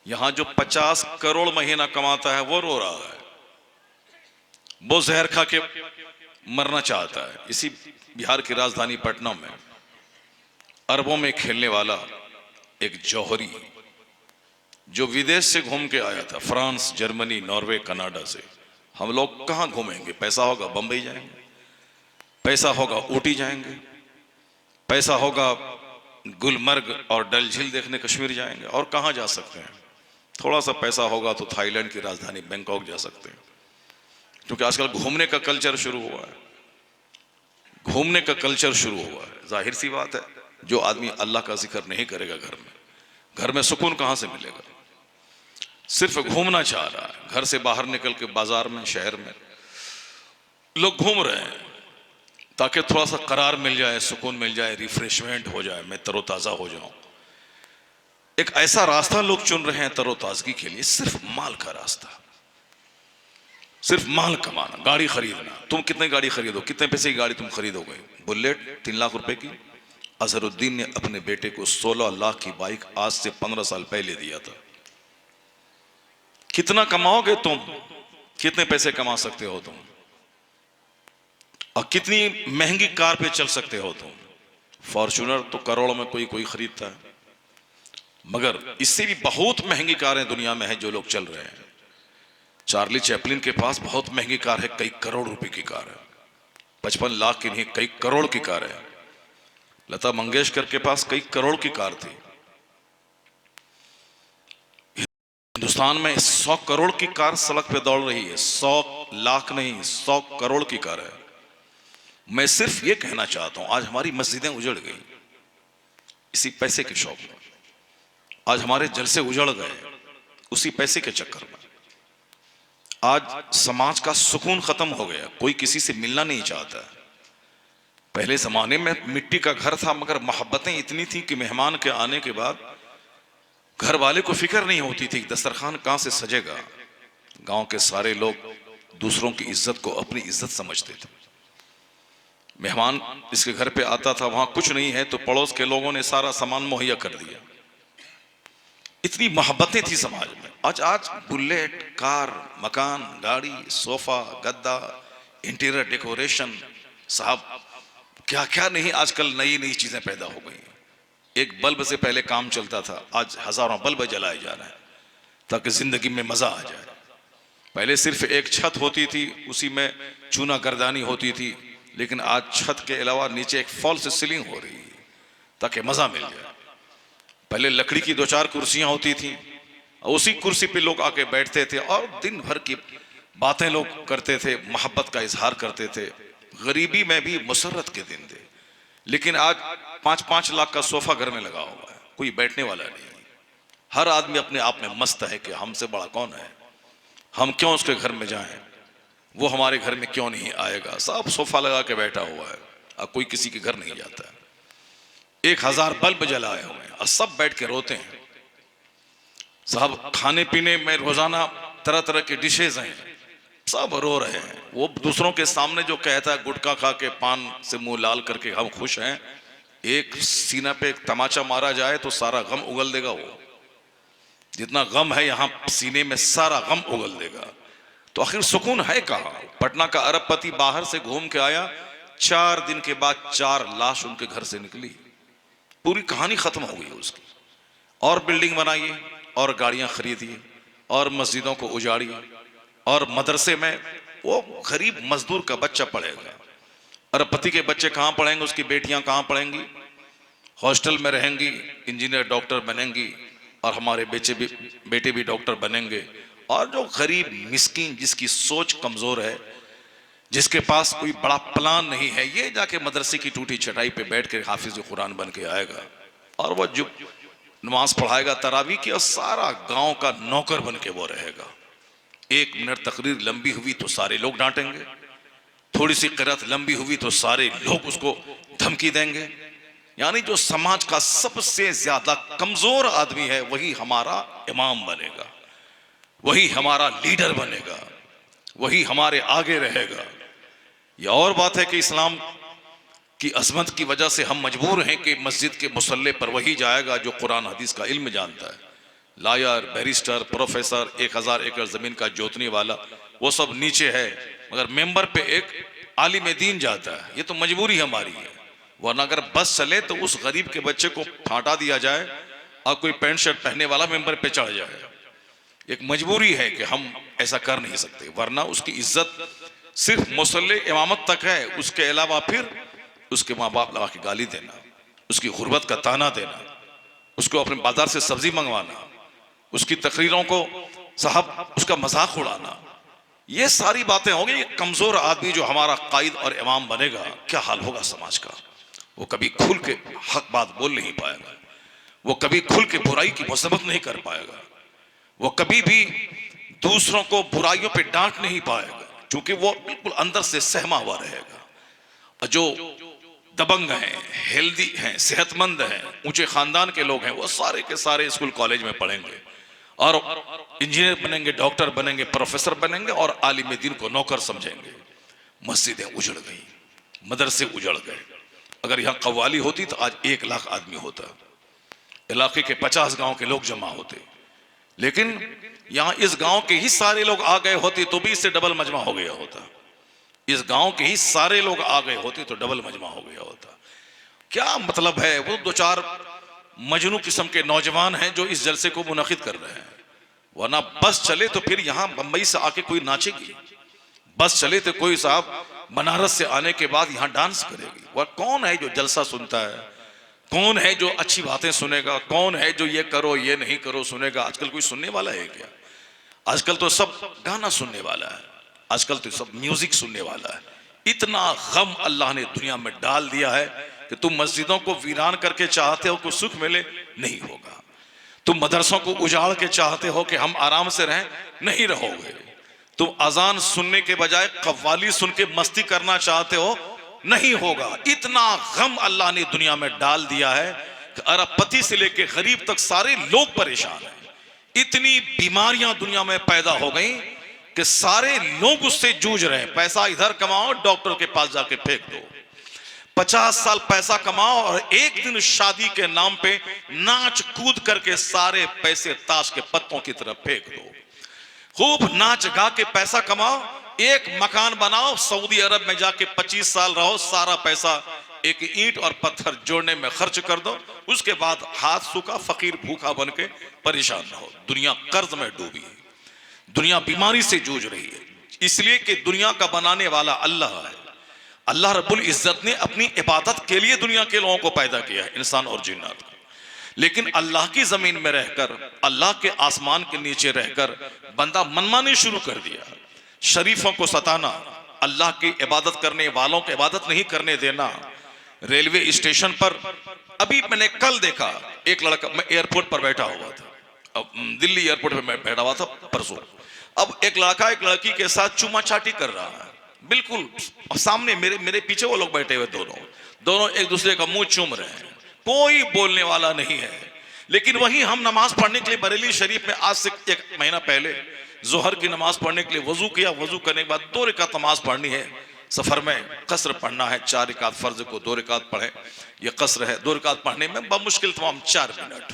यहां जो 50 करोड़ महीना कमाता है वो रो रहा है, वो जहर खा के मरना चाहता है। इसी बिहार की राजधानी पटना में अरबों में खेलने वाला एक जौहरी, जो विदेश से घूम के आया था, फ्रांस, जर्मनी, नॉर्वे, कनाडा से। हम लोग कहां घूमेंगे? पैसा होगा बंबई जाएंगे, पैसा होगा ऊटी जाएंगे, पैसा होगा गुलमर्ग और डल झील देखने कश्मीर जाएंगे, और कहां जा सकते हैं? थोड़ा सा पैसा होगा तो थाईलैंड की राजधानी बैंकॉक जा सकते हैं, क्योंकि आजकल घूमने का कल्चर शुरू हुआ है। घूमने का कल्चर शुरू हुआ है। जाहिर सी बात है, जो आदमी अल्लाह का जिक्र नहीं करेगा घर में सुकून कहां से मिलेगा? सिर्फ घूमना चाह रहा है, घर से बाहर निकल के बाजार में, शहर में लोग घूम रहे हैं ताकि थोड़ा सा करार मिल जाए, सुकून मिल जाए, रिफ्रेशमेंट हो जाए, मैं तरोताजा हो जाऊं। एक ऐसा रास्ता लोग चुन रहे हैं तरोताजगी के लिए, सिर्फ माल का रास्ता, सिर्फ माल कमाना, गाड़ी खरीदना। तुम कितनी गाड़ी खरीदो? कितने पैसे की गाड़ी तुम खरीदोगे? बुलेट 3 लाख रुपए की। अजहरुद्दीन ने अपने बेटे को 16 लाख की बाइक आज से 15 साल पहले दिया था। कितना कमाओगे तुम? कितने पैसे कमा सकते हो तुम? और कितनी महंगी कार पे चल सकते हो तुम? फॉर्च्यूनर तो करोड़ों में कोई खरीदता है, मगर इससे भी बहुत महंगी कारें दुनिया में है जो लोग चल रहे हैं। चार्ली चैपलिन के पास बहुत महंगी कार है, कई करोड़ रुपए की कार है, 55 लाख की नहीं, कई करोड़ की कार है। लता मंगेशकर के पास कई करोड़ की कार थी। हिंदुस्तान में 100 करोड़ की कार सड़क पे दौड़ रही है। 100 लाख नहीं, 100 करोड़ की कार है। मैं सिर्फ ये कहना चाहता हूं, आज हमारी मस्जिदें उजड़ गई इसी पैसे के शौक में। आज हमारे जलसे उजड़ गए उसी पैसे के चक्कर में। आज समाज का सुकून खत्म हो गया, कोई किसी से मिलना नहीं चाहता। पहले जमाने में मिट्टी का घर था, मगर मोहब्बतें इतनी थी कि मेहमान के आने के बाद घर वाले को फिक्र नहीं होती थी दस्तरखान कहां से सजेगा। गांव के सारे लोग दूसरों की इज्जत को अपनी इज्जत समझते थे। मेहमान इसके घर पे आता था, वहां कुछ नहीं है तो पड़ोस के लोगों ने सारा सामान मुहैया कर दिया। इतनी मोहब्बतें थी समाज में। आज बुलेट, कार, मकान, गाड़ी, सोफा, गद्दा, इंटीरियर डेकोरेशन, साहब क्या क्या नहीं, आजकल नई नई चीजें पैदा हो गई। एक बल्ब से पहले काम चलता था, आज हजारों बल्ब जलाए जा रहे हैं ताकि जिंदगी में मजा आ जाए। पहले सिर्फ एक छत होती थी, उसी में चूना गर्दानी होती थी, लेकिन आज छत के अलावा नीचे एक फॉल्स सीलिंग हो रही है ताकि मजा मिल जाए। पहले लकड़ी की 2-4 कुर्सियां होती थी, उसी कुर्सी पे लोग आके बैठते थे और दिन भर की बातें लोग करते थे, मोहब्बत का इजहार करते थे। गरीबी में भी मुसर्रत के दिन थे। लेकिन आज 5-5 लाख का सोफा घर में लगा हुआ है, कोई बैठने वाला नहीं। हर आदमी अपने आप में मस्त है कि हमसे बड़ा कौन है, हम क्यों उसके घर में जाएं, वो हमारे घर में क्यों नहीं आएगा। सब सोफा लगा के बैठा हुआ है, अब कोई किसी के घर नहीं जाता है। 1000 बल्ब जलाए हुए हैं और सब बैठ के रोते हैं। साहब खाने पीने में रोजाना तरह तरह के डिशेज हैं, सब रो रहे हैं। वो दूसरों के सामने जो कहता है गुटखा खा के पान से मुंह लाल करके हम खुश हैं, एक सीना पे एक तमाचा मारा जाए तो सारा गम उगल देगा। वो जितना गम है यहाँ सीने में सारा गम उगल देगा। तो आखिर सुकून है कहाँ? पटना का अरबपति बाहर से घूम के आया, 4 दिन के बाद 4 लाश उनके घर से निकली। पूरी कहानी खत्म हो गई उसकी। और बिल्डिंग बनाइए और गाड़ियां खरीदिए और मस्जिदों को उजाड़िए और मदरसे में वो गरीब मजदूर का बच्चा पढ़ेगा। अरबपति के बच्चे कहाँ पढ़ेंगे, उसकी बेटियां कहाँ पढ़ेंगी, हॉस्टल में रहेंगी, इंजीनियर डॉक्टर बनेंगी और हमारे बेटे भी डॉक्टर बनेंगे। और जो गरीब मिस्कीन जिसकी सोच कमजोर है, जिसके पास कोई बड़ा प्लान नहीं है, ये जाके मदरसे की टूटी चटाई पे बैठ के हाफिज कुरान बन के आएगा और वो जो नमाज पढ़ाएगा तरावी की, और सारा गांव का नौकर बन के वो रहेगा। 1 मिनट तकरीर लंबी हुई तो सारे लोग डांटेंगे, थोड़ी सी क़िरात लंबी हुई तो सारे लोग उसको धमकी देंगे। यानी जो समाज का सबसे ज्यादा कमजोर आदमी है वही हमारा इमाम बनेगा, वही हमारा लीडर बनेगा, वही हमारे आगे रहेगा। यह और बात है कि इस्लाम की अजमत की वजह से हम मजबूर हैं कि मस्जिद के मुसल्ले पर वही जाएगा जो कुरान हदीस का इल्म जानता है। लायर, बैरिस्टर, प्रोफेसर, 1000 एकड़ जमीन का जोतने वाला, वो सब नीचे है, मगर मेंबर पे एक आलिम दीन जाता है। ये तो मजबूरी हमारी है, वरना अगर बस चले तो उस गरीब के बच्चे को फाटा दिया जाए और कोई पैंट शर्ट पहनने वाला मेंबर पे चढ़ जाए। एक मजबूरी है कि हम ऐसा कर नहीं सकते, वरना उसकी इज्जत सिर्फ मुसल्ले इमामत तक है। उसके अलावा फिर उसके माँ बाप लगा के गाली देना, उसकी गुर्बत का ताना देना, उसको अपने बाजार से सब्जी मंगवाना, उसकी तकरीरों को साहब उसका मजाक उड़ाना, ये सारी बातें होंगी। ये कमजोर आदमी जो हमारा कायद और इमाम बनेगा, क्या हाल होगा समाज का। वो कभी खुल के हक बात बोल नहीं पाएगा, वो कभी खुल के बुराई की मजम्मत नहीं कर पाएगा, वो कभी भी दूसरों को बुराइयों पे डांट नहीं पाएगा, क्योंकि वो बिल्कुल अंदर से सहमा हुआ रहेगा। और जो दबंग हैं, हेल्दी हैं, सेहतमंद हैं, ऊंचे खानदान के लोग हैं, वो सारे के सारे स्कूल कॉलेज में पढ़ेंगे और इंजीनियर बनेंगे, डॉक्टर बनेंगे, प्रोफेसर बनेंगे और आलिम दीन को नौकर समझेंगे। मस्जिदें उजड़ गई, मदरसे उजड़ गए। अगर यहाँ कव्वाली होती तो आज 1 लाख आदमी होता, इलाके के 50 गांव के लोग जमा होते। लेकिन यहाँ इस गांव के ही सारे लोग आ गए होते तो भी इससे डबल मजमा हो गया होता। इस गांव के ही सारे लोग आ गए होते तो डबल मजमा हो गया होता। क्या मतलब है, वो 2-4 मजनू किस्म के नौजवान हैं जो इस जलसे को मुनक़िद कर रहे हैं, वरना बस चले तो फिर यहाँ बंबई से आके कोई नाचेगी, बस चले तो कोई साहब बनारस से आने के बाद यहाँ डांस करेगी। वह कौन है जो जलसा सुनता है, कौन है जो अच्छी बातें सुनेगा, कौन है जो ये करो ये नहीं करो सुनेगा। आजकल कोई सुनने वाला है क्या? आजकल तो सब गाना सुनने वाला है, आजकल तो सब म्यूजिक सुनने वाला है। इतना गम अल्लाह ने दुनिया में डाल दिया है कि तुम मस्जिदों को वीरान करके चाहते हो कि सुख मिले, नहीं होगा। तुम मदरसों को उजाड़ के चाहते हो कि हम आराम से रहें, नहीं रहोगे। तुम अजान सुनने के बजाय कव्वाली सुन के मस्ती करना चाहते हो, नहीं होगा। इतना गम अल्लाह ने दुनिया में डाल दिया है कि अरबपति से लेके गरीब तक सारे लोग परेशान हैं। इतनी बीमारियां दुनिया में पैदा हो गई कि सारे लोग उससे जूझ रहे हैं। पैसा इधर कमाओ, डॉक्टर के पास जाके फेंक दो। 50 साल पैसा कमाओ और एक दिन शादी के नाम पे नाच कूद करके सारे पैसे ताश के पत्तों की तरफ फेंक दो। खूब नाच गा के पैसा कमाओ, एक मकान बनाओ, सऊदी अरब में जाके 25 साल रहो, सारा पैसा एक ईंट और पत्थर जोड़ने में खर्च कर दो। उसके बाद हाथ सूखा, फकीर भूखा बन के परेशान रहो। दुनिया कर्ज में डूबी है, दुनिया बीमारी से जूझ रही है, इसलिए कि दुनिया का बनाने वाला अल्लाह है। अल्लाह रब्बुल इज्जत ने अपनी इबादत के लिए दुनिया के लोगों को पैदा किया है, इंसान और जिन्नात को। लेकिन अल्लाह की जमीन में रहकर, अल्लाह के आसमान के नीचे रहकर बंदा मनमानी शुरू कर दिया। शरीफों को सताना, अल्लाह की इबादत करने वालों को इबादत नहीं करने देना। रेलवे स्टेशन पर अभी मैंने कल देखा एक लड़का, मैं एयरपोर्ट पर बैठा हुआ था, अब दिल्ली एयरपोर्ट पे मैं बैठा हुआ था परसों। अब एक लड़का एक लड़की के साथ चुमा चाटी कर रहा है, बिल्कुल सामने मेरे पीछे वो लोग बैठे हुए, दोनों एक दूसरे का मुंह चूम रहे हैं, कोई बोलने वाला नहीं है। लेकिन वहीं हम नमाज पढ़ने के लिए बरेली शरीफ में आज से 1 महीना पहले जोहर की नमाज पढ़ने के लिए वजू किया। वजू करने के बाद 2 रकात नमाज पढ़नी है, सफर में कसर पढ़ना है, 4 रकात फर्ज को 2 रकात पढ़े, ये कसर है। 2 रकात पढ़ने में बमुश्किल तमाम 4 मिनट।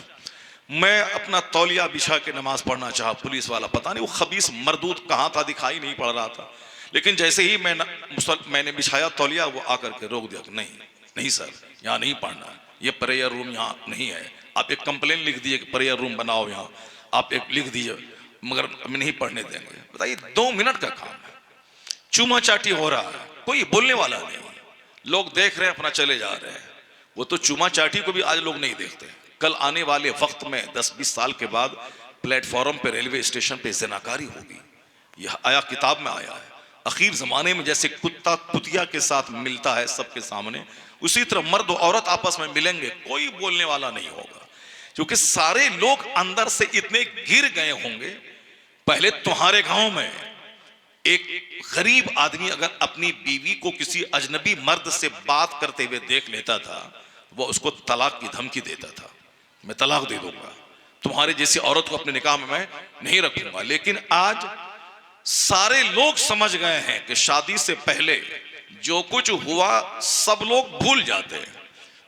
मैं अपना तौलिया बिछा के नमाज पढ़ना चाहा, पुलिस वाला पता नहीं वो खबीस मरदूद कहाँ था, दिखाई नहीं पड़ रहा था। लेकिन जैसे ही मैंने बिछाया तौलिया, वो आकर के रोक दिया कि नहीं सर, यहाँ नहीं पढ़ना, ये प्रेयर रूम यहाँ नहीं है। आप एक कंप्लेन लिख दीजिए कि प्रेयर रूम बनाओ यहाँ, आप एक लिख दीजिए, मगर हम नहीं पढ़ने देंगे। बताइए, 2 मिनट का काम है, चूमा चाटी हो रहा है, कोई बोलने वाला नहीं, लोग देख रहे हैं, अपना चले जा रहे हैं। वो तो चूमा चाटी को भी आज लोग नहीं देखते। कल आने वाले वक्त में 10-20 साल के बाद प्लेटफॉर्म पे, रेलवे स्टेशन पे ज़नाकारी होगी। यह आया, किताब में आया है। आखिर जमाने में जैसे कुत्ता कुतिया के साथ मिलता है सबके सामने, उसी तरह मर्द और औरत आपस में मिलेंगे, कोई बोलने वाला नहीं होगा, क्योंकि सारे लोग अंदर से इतने गिर गए होंगे। पहले तुम्हारे गांव में एक गरीब आदमी अगर अपनी बीवी को किसी अजनबी मर्द से बात करते हुए देख लेता था, वो उसको तलाक की धमकी देता था, मैं तलाक दे दूंगा, तुम्हारे जैसी औरत को अपने निकाह में मैं नहीं रखूंगा। लेकिन आज सारे लोग समझ गए हैं कि शादी से पहले जो कुछ हुआ सब लोग भूल जाते हैं।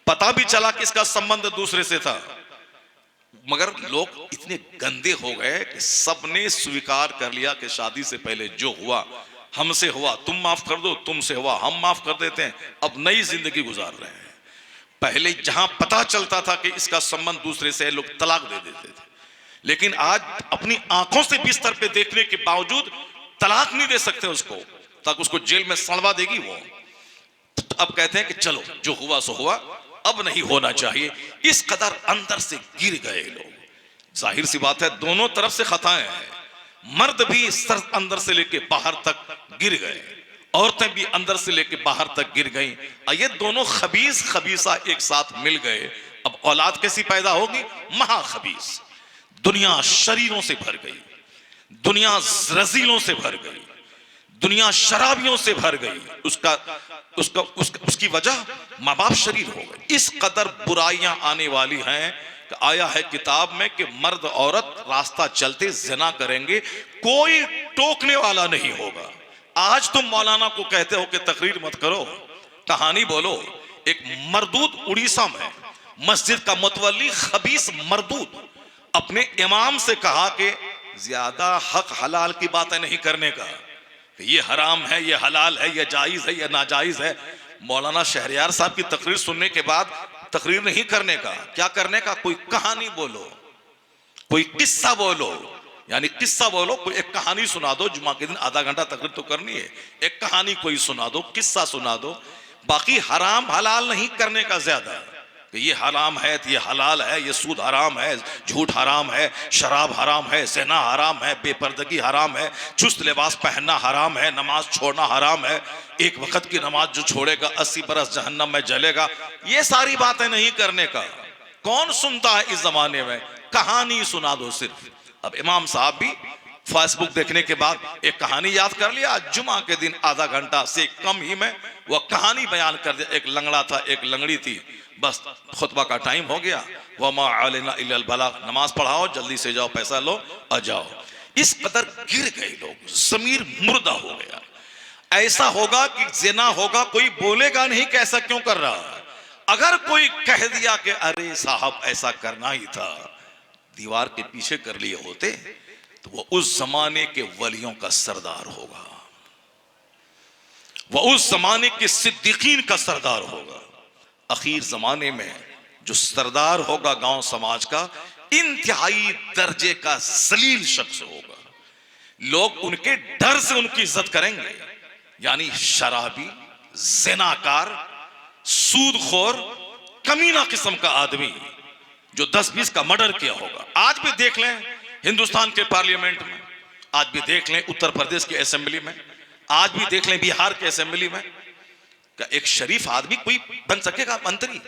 पता भी चला कि इसका संबंध दूसरे से था, मगर लोग इतने गंदे हो गए कि सबने स्वीकार कर लिया कि शादी से पहले जो हुआ हमसे हुआ, तुम माफ कर दो, तुमसे हुआ हम माफ कर देते हैं, अब नई जिंदगी गुजार रहे हैं। पहले जहां पता चलता था कि इसका संबंध दूसरे से है, लोग तलाक दे देते थे, लेकिन आज अपनी आंखों से बिस्तर पे देखने के बावजूद तलाक नहीं दे सकते उसको, ताकि उसको जेल में सड़वा देगी वो। अब कहते हैं कि चलो जो हुआ सो हुआ, अब नहीं होना चाहिए। इस कदर अंदर से गिर गए लोग। जाहिर सी बात है, दोनों तरफ से खताएं हैं। मर्द भी सर अंदर से लेके बाहर तक गिर गए, औरतें भी अंदर से लेके बाहर तक गिर गई। ये दोनों खबीस खबीसा एक साथ मिल गए। अब औलाद कैसी पैदा होगी? महाखबीस। दुनिया शरीरों से भर गई, दुनिया रजीलों से भर गई, दुनिया शराबियों से भर गई। उसकी वजह माँ बाप शरीर हो गए। इस कदर बुराइयां आने वाली हैं कि आया है किताब में कि मर्द औरत रास्ता चलते ज़िना करेंगे, कोई टोकने वाला नहीं होगा। आज तुम मौलाना को कहते हो कि तकरीर मत करो, कहानी बोलो। एक मरदूद उड़ीसा में मस्जिद का मुतवल्ली खबीस मरदूद अपने इमाम से कहा कि ज्यादा हक हलाल की बातें नहीं करने का, ये हराम है, ये हलाल है, ये जायज है, ये नाजायज है। मौलाना शहरयार साहब की तकरीर सुनने के बाद तकरीर नहीं करने का, क्या करने का? कोई कहानी बोलो, कोई किस्सा बोलो, यानी किस्सा बोलो, कोई एक कहानी सुना दो। जुमा के दिन आधा घंटा तकरीर तो करनी है, एक कहानी कोई सुना दो, किस्सा सुना दो। बाकी हराम हलाल नहीं करने का ज्यादा, कि ये हराम है, ये हलाल है, ये सूद हराम है, झूठ हराम है, शराब हराम है, ज़िना हराम है, बेपर्दगी हराम है, चुस्त लिबास पहनना हराम है, नमाज छोड़ना हराम है, एक वक्त की नमाज जो छोड़ेगा 80 बरस जहन्नम में जलेगा। ये सारी बातें नहीं करने का। कौन सुनता है इस जमाने में? कहानी सुना दो सिर्फ। अब इमाम साहब भी फेसबुक देखने के बाद एक कहानी याद कर लिया, जुमा के दिन आधा घंटा से कम ही में वह कहानी बयान कर दिया। एक लंगड़ा था, एक लंगड़ी थी, बस खुतबा का टाइम हो गया, वमा अलैना इल्लल बलाग, नमाज पढ़ाओ, जल्दी से जाओ, पैसा लो आ जाओ। इस कदर गिर गए लोग, जमीर मुर्दा हो गया। ऐसा होगा कि ज़िना होगा, कोई बोलेगा नहीं कि ऐसा क्यों कर रहा है। अगर कोई कह दिया कि अरे साहब ऐसा करना ही था, दीवार के पीछे कर लिए होते, तो वो उस जमाने के वलियों का सरदार होगा, वह उस जमाने के सिद्दीकीन का सरदार होगा। आखिर जमाने में जो सरदार होगा गांव समाज का, इंतहाई दर्जे का जलील शख्स होगा। लोग उनके डर से उनकी इज्जत करेंगे। यानी शराबी, ज़िनाकार, सूदखोर, कमीना किस्म का आदमी जो 10-20 का मर्डर किया होगा। आज भी देख लें हिंदुस्तान के पार्लियामेंट में, आज भी देख लें उत्तर प्रदेश की असेंबली में, आज भी देख लें बिहार के असेंबली में। क्या एक शरीफ आदमी कोई बन सकेगा मंत्री?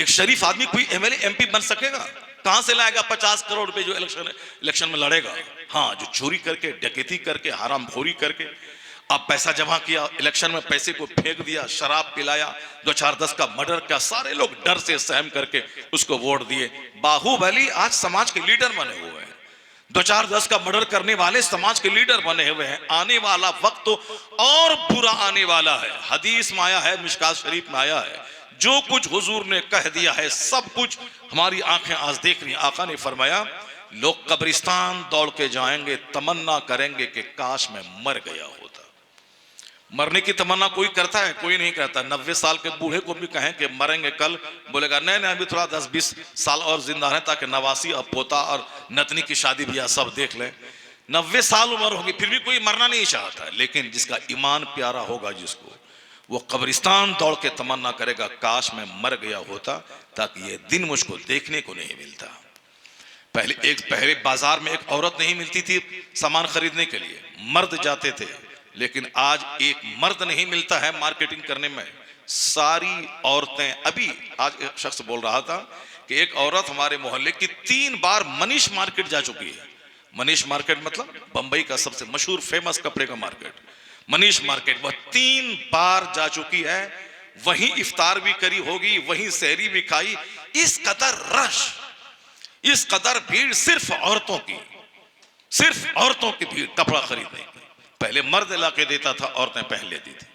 एक शरीफ आदमी कोई एमएलए एमपी बन सकेगा? कहां से लाएगा 50 करोड़ रुपए जो इलेक्शन में लड़ेगा? हाँ, जो चोरी करके, डकैती करके, हरामखोरी करके आप पैसा जमा किया, इलेक्शन में पैसे को फेंक दिया, शराब पिलाया, 2-4-10 का मर्डर किया, सारे लोग डर से सहम करके उसको वोट दिए। बाहुबली आज समाज के लीडर बने हुए हैं, 2-4-10 का मर्डर करने वाले समाज के लीडर बने हुए हैं। आने वाला वक्त तो और बुरा आने वाला है। हदीस में आया है, मिशकात शरीफ में आया है, जो कुछ हुजूर ने कह दिया है सब कुछ हमारी आंखें आज देख रही हैं। आका ने फरमाया, लोग कब्रिस्तान दौड़ के जाएंगे, तमन्ना करेंगे कि काश मैं मर गया होता। मरने की तमन्ना कोई करता है? कोई नहीं करता। 90 साल के बूढ़े को भी कहें कि मरेंगे कल, बोलेगा नहीं नहीं अभी थोड़ा 10-20 साल और जिंदा है ताकि नवासी और पोता और नतनी की शादी ब्याह सब देख ले। 90 साल उम्र होगी फिर भी कोई मरना नहीं चाहता। लेकिन जिसका ईमान प्यारा होगा, जिसको, वो कब्रिस्तान दौड़ के तमन्ना करेगा काश मैं मर गया होता ताकि ये दिन मुझको देखने को नहीं मिलता। पहले बाजार में एक औरत नहीं मिलती थी सामान खरीदने के लिए, मर्द जाते थे। लेकिन आज एक मर्द नहीं मिलता है मार्केटिंग करने में, सारी औरतें। अभी आज एक शख्स बोल रहा था कि एक औरत हमारे मोहल्ले की 3 बार मनीष मार्केट जा चुकी है। मनीष मार्केट मतलब बंबई का सबसे मशहूर फेमस कपड़े का मार्केट, मनीष मार्केट। वह 3 बार जा चुकी है, वहीं इफ्तार भी करी होगी, वहीं सहरी भी खाई। इस कदर रश, इस कदर भीड़, सिर्फ औरतों की, सिर्फ औरतों की भीड़ कपड़ा खरीदने की। पहले मर्द ला के देता था, औरतें पहन लेती थी,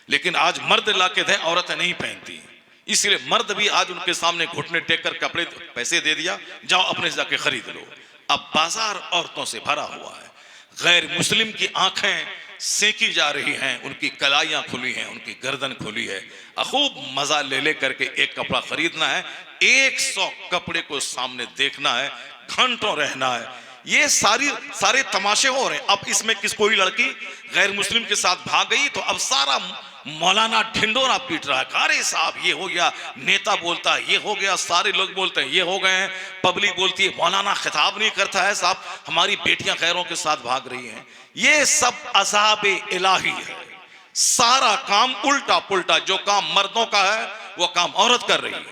लेकिन आज मर्द ला के दे, औरतें नहीं पहनती। इसलिए मर्द भी आज उनके सामने घुटने टेक कर कपड़े, पैसे दे दिया, जाओ अपने से जाके खरीद लो। अब बाजार औरतों से भरा हुआ है। गैर मुस्लिम की आंखें सेकी जा रही हैं, उनकी कलाइयां खुली हैं, उनकी गर्दन खुली है। खूब मजा ले ले करके एक कपड़ा खरीदना है, 100 कपड़े को सामने देखना है, घंटों रहना है। ये सारे तमाशे हो रहे हैं। अब इसमें कोई लड़की गैर मुस्लिम के साथ भाग गई तो अब सारा मौलाना ढिंडोरा पीट रहा है, अरे साहब ये हो गया, नेता बोलता है ये हो गया, सारे लोग बोलते हैं ये हो गए हैं, पब्लिक बोलती है मौलाना खिताब नहीं करता है, साहब हमारी बेटियां गैरों के साथ भाग रही हैं। ये सब अज़ाब इलाही है। सारा काम उल्टा पुल्टा, जो काम मर्दों का है वो काम औरत कर रही है,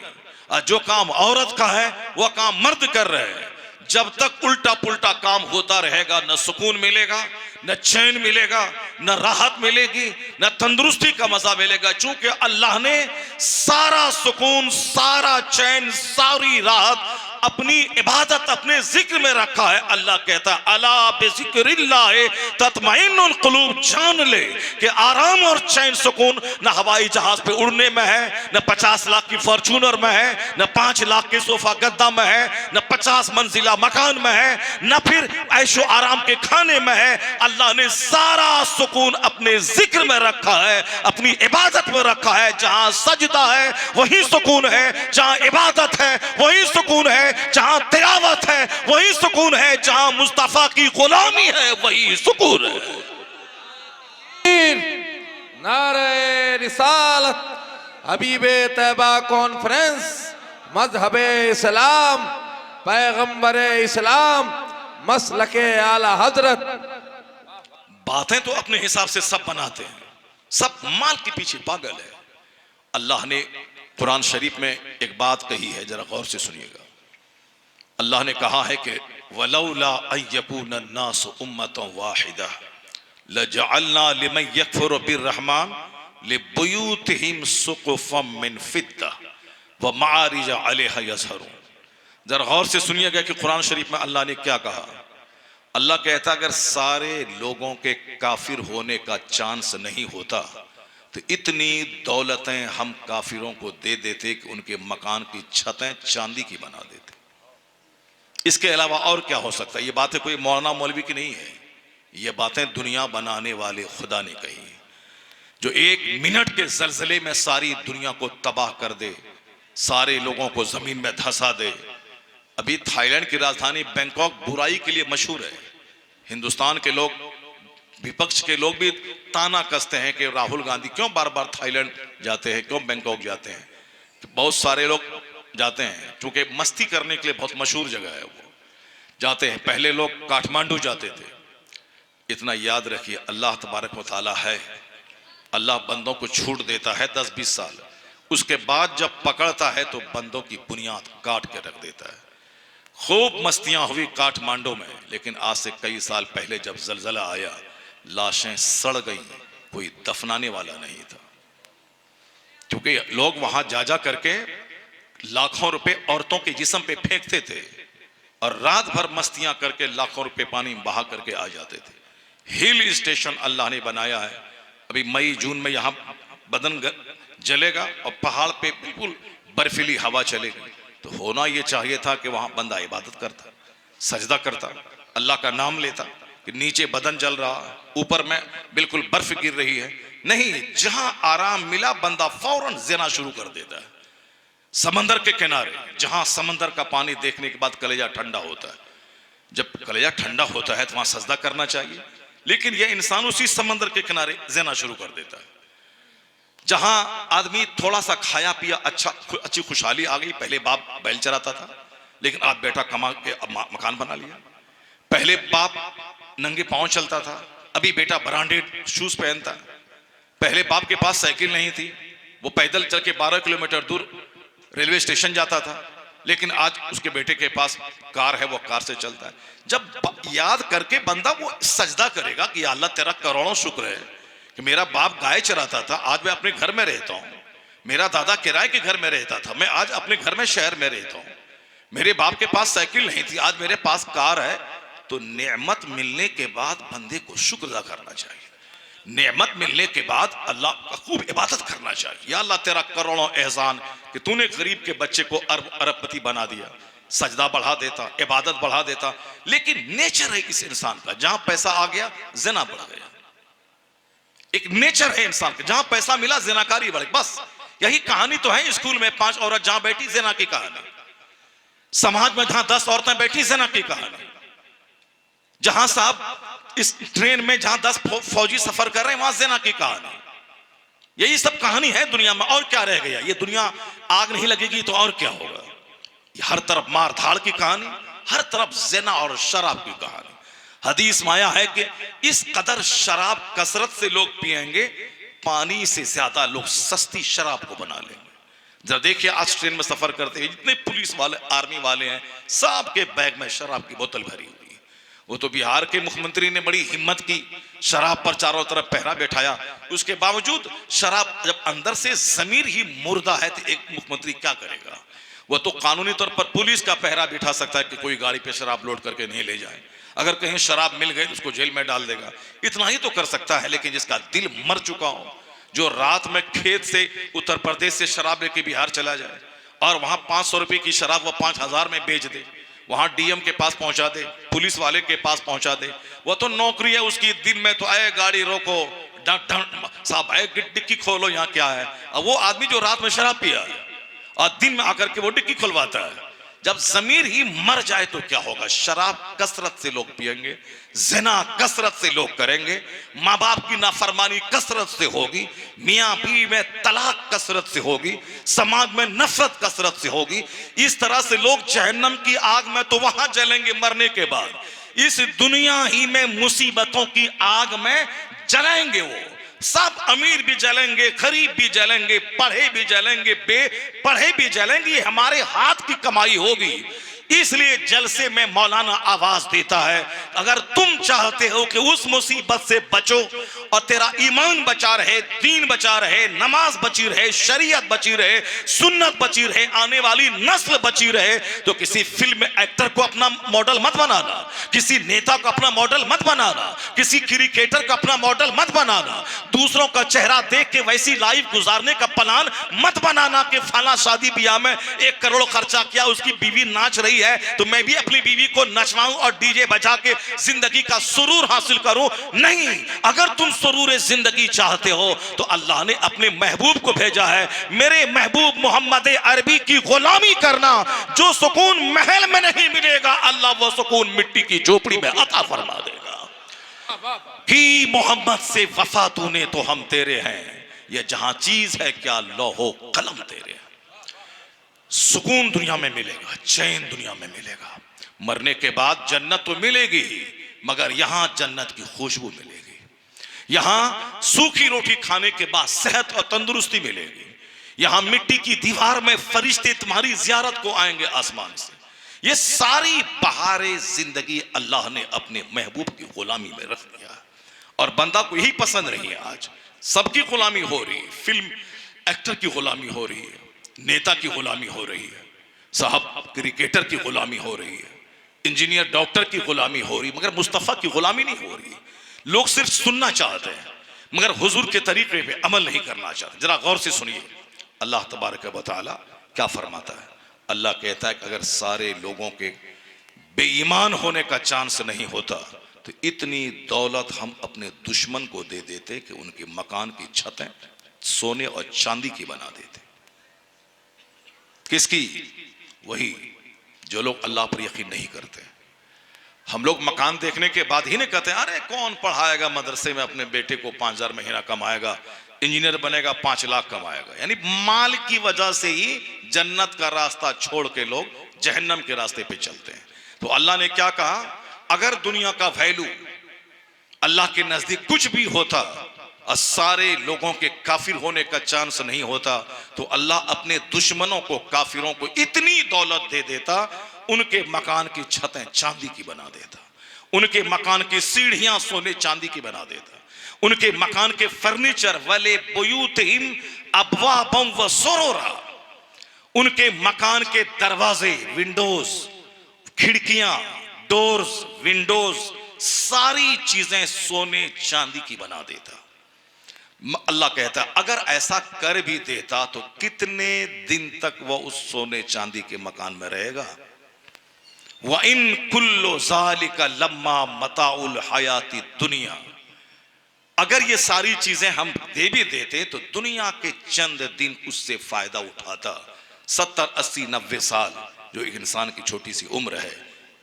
और जो काम औरत का है वो काम मर्द कर रहे हैं। जब तक उल्टा पुल्टा काम होता रहेगा, न सुकून मिलेगा, न चैन मिलेगा, न राहत मिलेगी, न तंदुरुस्ती का मजा मिलेगा। चूंकि अल्लाह ने सारा सुकून, सारा चैन, सारी राहत अपनी इबादत, अपने जिक्र में रखा है। अल्लाह कहता है अला बिज़िक्रिल्लाह तत्मइन्नुल क़ुलूब, जान ले कि आराम और चैन सुकून न हवाई जहाज पे उड़ने में है, न 50 लाख की फॉर्च्यूनर में है, न 5 लाख के सोफा गद्दा में है, न 50 मंजिला मकान में है, न फिर ऐशो आराम के खाने में है। अल्लाह ने सारा सुकून अपने जिक्र में रखा है, अपनी इबादत में रखा है। जहां सजदा है वही सुकून है, जहां इबादत है वही सुकून है, जहां तिलावत है वही सुकून है, जहां मुस्तफा की गुलामी है वही सुकून है। नारे रिसालत, हबीबे तैबा कॉन्फ्रेंस, मजहबे इस्लाम, पैगंबरे इस्लाम, मसलके आला हजरत। बातें तो अपने हिसाब से सब बनाते हैं, सब माल के पीछे पागल है। अल्लाह ने कुरान शरीफ में एक बात कही है, जरा गौर से सुनिएगा। अल्लाह ने कहा है कि वलौला अय्यकून अन्नास उम्मतन वाहिदा लजअलना लिमन यकफुरु बिर्रहमान लिबुयूतिहिम सुक़ुफम मिन फिद्दा व मआरिज अलैहा यज़हरून। जरा गौर से सुनिएगा कि कुरान शरीफ में अल्लाह ने क्या कहा। अल्लाह कहता अगर सारे लोगों के काफिर होने का चांस नहीं होता तो इतनी दौलतें हम काफिरों को दे देते कि उनके मकान की छतें चांदी की बना देते। इसके अलावा और क्या हो सकता है? ये बातें कोई मौलाना मौलवी की नहीं है, ये बातें दुनिया बनाने वाले खुदा ने कही है, जो 1 मिनट के जलजले में सारी दुनिया को तबाह कर दे, सारे लोगों को जमीन में धंसा दे। अभी थाईलैंड की राजधानी बैंकॉक बुराई के लिए मशहूर है। हिंदुस्तान के लोग, विपक्ष के लोग भी ताना कसते हैं कि राहुल गांधी क्यों बार बार थाईलैंड जाते हैं, क्यों बैंकॉक जाते हैं। तो बहुत सारे लोग जाते हैं क्योंकि मस्ती करने के लिए बहुत मशहूर जगह है, वो जाते हैं। पहले लोग काठमांडू जाते थे। इतना याद रखिए, अल्लाह तबारक व तआला है, अल्लाह बंदों को छूट देता है 10-20 साल, उसके बाद जब पकड़ता है तो बंदों की बुनियाद काट के रख देता है। खूब मस्तियां हुई काठमांडू में, लेकिन आज से कई साल पहले जब जलजला आया, लाशें सड़ गई, कोई दफनाने वाला नहीं था। क्योंकि लोग वहां जा करके लाखों रुपए औरतों के जिस्म पे फेंकते थे और रात भर मस्तियां करके लाखों रुपए पानी बहा करके आ जाते थे। हिल स्टेशन अल्लाह ने बनाया है। अभी मई जून में यहाँ बदन जलेगा और पहाड़ पे बिल्कुल बर्फीली हवा चलेगी। तो होना ये चाहिए था कि वहां बंदा इबादत करता, सजदा करता, अल्लाह का नाम लेता कि नीचे बदन जल रहा, ऊपर में बिल्कुल बर्फ गिर रही है। नहीं, जहां आराम मिला बंदा फौरन ज़िना शुरू कर देता है। समंदर के किनारे, जहां समंदर का पानी देखने के बाद कलेजा ठंडा होता है, जब कलेजा ठंडा होता है तो वहां सजदा करना चाहिए, लेकिन यह इंसान उसी समंदर के किनारे ज़िना शुरू कर देता है। जहां आदमी थोड़ा सा खाया पिया, अच्छी खुशहाली आ गई। पहले बाप बैल चराता था, लेकिन आज बेटा कमा के मकान बना लिया। पहले बाप नंगे पांव चलता था, अभी बेटा ब्रांडेड शूज पहनता है। पहले बाप के पास साइकिल नहीं थी, वो पैदल चल के 12 किलोमीटर दूर रेलवे स्टेशन जाता था, लेकिन आज उसके बेटे के पास कार है, वो कार से चलता है। जब याद करके बंदा वो सजदा करेगा कि अल्लाह तेरा करोड़ों शुक्र है कि मेरा बाप गाय चराता था, आज मैं अपने घर में रहता हूं। मेरा दादा किराए के घर में रहता था, मैं आज अपने घर में शहर में रहता हूं। मेरे बाप के पास साइकिल नहीं थी, आज मेरे पास कार है। तो नेमत मिलने के बाद बंदे को शुक्र अदा करना चाहिए। नेमत मिलने के बाद अल्लाह का खूब इबादत करना चाहिए। या अल्लाह तेरा करोड़ों एहसान कि तूने गरीब के बच्चे को अरबपति बना दिया। सजदा बढ़ा देता, इबादत बढ़ा देता, लेकिन नेचर है इस इंसान का, जहां पैसा आ गया जिना बढ़ गया। एक नेचर है इंसान का, जहां पैसा मिला जिनाकारी बढ़ गई। बस यही कहानी तो है। स्कूल में 5 औरत जहां बैठी जिना की कहानी, समाज में जहां 10 औरतें बैठी जिना की कहानी, जहां साहब इस ट्रेन में जहां 10 फौजी सफर कर रहे हैं वहां जिना की कहानी। यही सब कहानी है दुनिया में। और क्या रह गया? ये दुनिया आग नहीं लगेगी तो और क्या होगा? हर तरफ मार धाड़ की कहानी, हर तरफ जिना और शराब की कहानी। हदीस में आया है कि इस कदर शराब कसरत से लोग पिएंगे, पानी से ज्यादा लोग सस्ती शराब को बना लेंगे। जरा देखिए, आज ट्रेन में सफर करते हैं जितने पुलिस वाले, आर्मी वाले हैं, सबके बैग में शराब की बोतल भरी हुई है। वो तो बिहार के मुख्यमंत्री ने बड़ी हिम्मत की, शराब पर चारों तरफ पहरा बैठाया। उसके बावजूद शराब जब अंदर से जमीर ही मुर्दा है तो एक मुख्यमंत्री क्या करेगा? वह तो कानूनी तौर पर पुलिस का पहरा बिठा सकता है कि कोई गाड़ी पे शराब लोड करके नहीं ले जाए। अगर कहीं शराब मिल गई तो उसको जेल में डाल देगा, इतना ही तो कर सकता है। लेकिन जिसका दिल मर चुका हो, जो रात में खेत से उत्तर प्रदेश से शराब लेके बिहार चला जाए और वहां 500 रुपए की शराब वो 5000 में बेच दे, वहां डीएम के पास पहुंचा दे, पुलिस वाले के पास पहुंचा दे, वो तो नौकरी है उसकी। दिन में तो आए गाड़ी रोको, साहब आए डिक्की खोलो, यहाँ क्या है? अब वो आदमी जो रात में शराब पिया है और दिन में आकर के वो डिक्की खुलवाता है। जब जमीर ही मर जाए तो क्या होगा? शराब कसरत से लोग पिएंगे, जिना कसरत से लोग करेंगे, माँ बाप की नाफरमानी कसरत से होगी, मियाँ बीवी में तलाक कसरत से होगी, समाज में नफरत कसरत से होगी। इस तरह से लोग जहन्नम की आग में तो वहां जलेंगे मरने के बाद, इस दुनिया ही में मुसीबतों की आग में जलेंगे। वो सब अमीर भी जलेंगे, गरीब भी जलेंगे, पढ़े भी जलेंगे, बेपढ़े भी जलेंगे। ये हमारे हाथ की कमाई होगी। इसलिए जलसे में मौलाना आवाज देता है, अगर तुम चाहते हो कि उस मुसीबत से बचो और तेरा ईमान बचा रहे, दीन बचा रहे, नमाज बची रहे, शरीयत बची रहे, सुन्नत बची रहे, आने वाली नस्ल बची रहे, तो किसी फिल्म एक्टर को अपना मॉडल मत बनाना, किसी नेता को अपना मॉडल मत बनाना, किसी क्रिकेटर का अपना मॉडल मत बनाना, दूसरों का चेहरा देख के वैसी लाइफ गुजारने का प्लान मत बनाना कि फला शादी ब्याह में 1 करोड़ खर्चा किया, उसकी बीवी नाच रही है तो मैं भी अपनी बीवी को नचवाऊं और डीजे बजा के जिंदगी का सुरूर हासिल करूं। नहीं, अगर तुम सुरूर जिंदगी चाहते हो तो अल्लाह ने अपने महबूब को भेजा है, मेरे महबूब मोहम्मद अरबी की गुलामी करना। जो सुकून महल में नहीं मिलेगा, अल्लाह वो सुकून मिट्टी की झोपड़ी में अता फरमा देगा। कि मोहम्मद से वफा तूने तो हम तेरे हैं, ये जहां चीज है क्या लौहो कलम तेरे। सुकून दुनिया में मिलेगा, चैन दुनिया में मिलेगा, मरने के बाद जन्नत तो मिलेगी, मगर यहां जन्नत की खुशबू मिलेगी। यहां सूखी रोटी खाने के बाद सेहत और तंदुरुस्ती मिलेगी। यहां मिट्टी की दीवार में फरिश्ते तुम्हारी जियारत को आएंगे आसमान से। ये सारी बहारे जिंदगी अल्लाह ने अपने महबूब की गुलामी में रख दिया और बंदा को यही पसंद नहीं है। आज सबकी गुलामी हो रही है, फिल्म एक्टर की गुलामी हो रही है, नेता की गुलामी हो रही है, साहब क्रिकेटर की गुलामी हो रही है, इंजीनियर डॉक्टर की गुलामी हो रही है, मगर मुस्तफा की गुलामी नहीं हो रही। लोग सिर्फ सुनना चाहते हैं मगर हुजूर के तरीके पे अमल नहीं करना चाहते। जरा गौर से सुनिए, अल्लाह तबारक व तआला क्या फरमाता है। अल्लाह कहता है कि अगर सारे लोगों के बेईमान होने का चांस नहीं होता तो इतनी दौलत हम अपने दुश्मन को दे देते कि उनके मकान की छतें सोने और चांदी की बना देते। किसकी? वही जो लोग अल्लाह पर यकीन नहीं करते। हम लोग मकान देखने के बाद ही नहीं कहते अरे कौन पढ़ाएगा मदरसे में अपने बेटे को 5,000 महीना कमाएगा, इंजीनियर बनेगा 5 लाख कमाएगा। यानी माल की वजह से ही जन्नत का रास्ता छोड़ के लोग जहन्नम के रास्ते पे चलते हैं। तो अल्लाह ने क्या कहा, अगर दुनिया का वैल्यू अल्लाह के नजदीक कुछ भी होता और सारे लोगों के काफिर होने का चांस नहीं होता, तो अल्लाह अपने दुश्मनों को, काफिरों को इतनी दौलत दे देता, उनके मकान की छतें चांदी की बना देता, उनके मकान की सीढ़ियां सोने चांदी की बना देता, उनके मकान के फर्नीचर वाले बुयूतिहिम अबवाबम व सुरूरा, उनके मकान के दरवाजे, विंडोज, खिड़कियां, डोर्स, विंडोज, सारी चीजें सोने चांदी की बना देता। अल्लाह कहता है अगर ऐसा कर भी देता तो कितने दिन तक वह उस सोने चांदी के मकान में रहेगा। व इन कुल्लो ज़ालिका लम्मा मताउल हयाती दुनिया, अगर ये सारी चीजें हम दे भी देते तो दुनिया के चंद दिन उससे फायदा उठाता। 70, 80, 90 साल जो एक इंसान की छोटी सी उम्र है,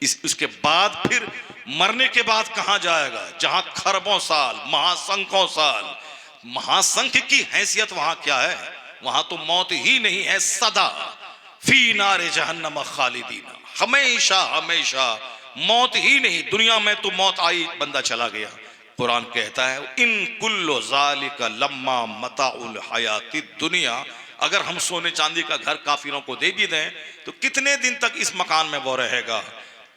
उसके बाद फिर मरने के बाद कहां जाएगा? जहां खरबों साल, महासंख्यों साल, महासंख्य की हैसियत वहां क्या है? वहां तो मौत ही नहीं है, सदा फी नारे जहन्नम खालिदीन, हमेशा हमेशा मौत ही नहीं। दुनिया में तो मौत आई, बंदा चला गया। कुरान कहता है इन कुल्लो ज़ालिका लम्मा मताउल हयाती दुनिया, अगर हम सोने चांदी का घर काफिरों को दे भी दें तो कितने दिन तक इस मकान में वो रहेगा?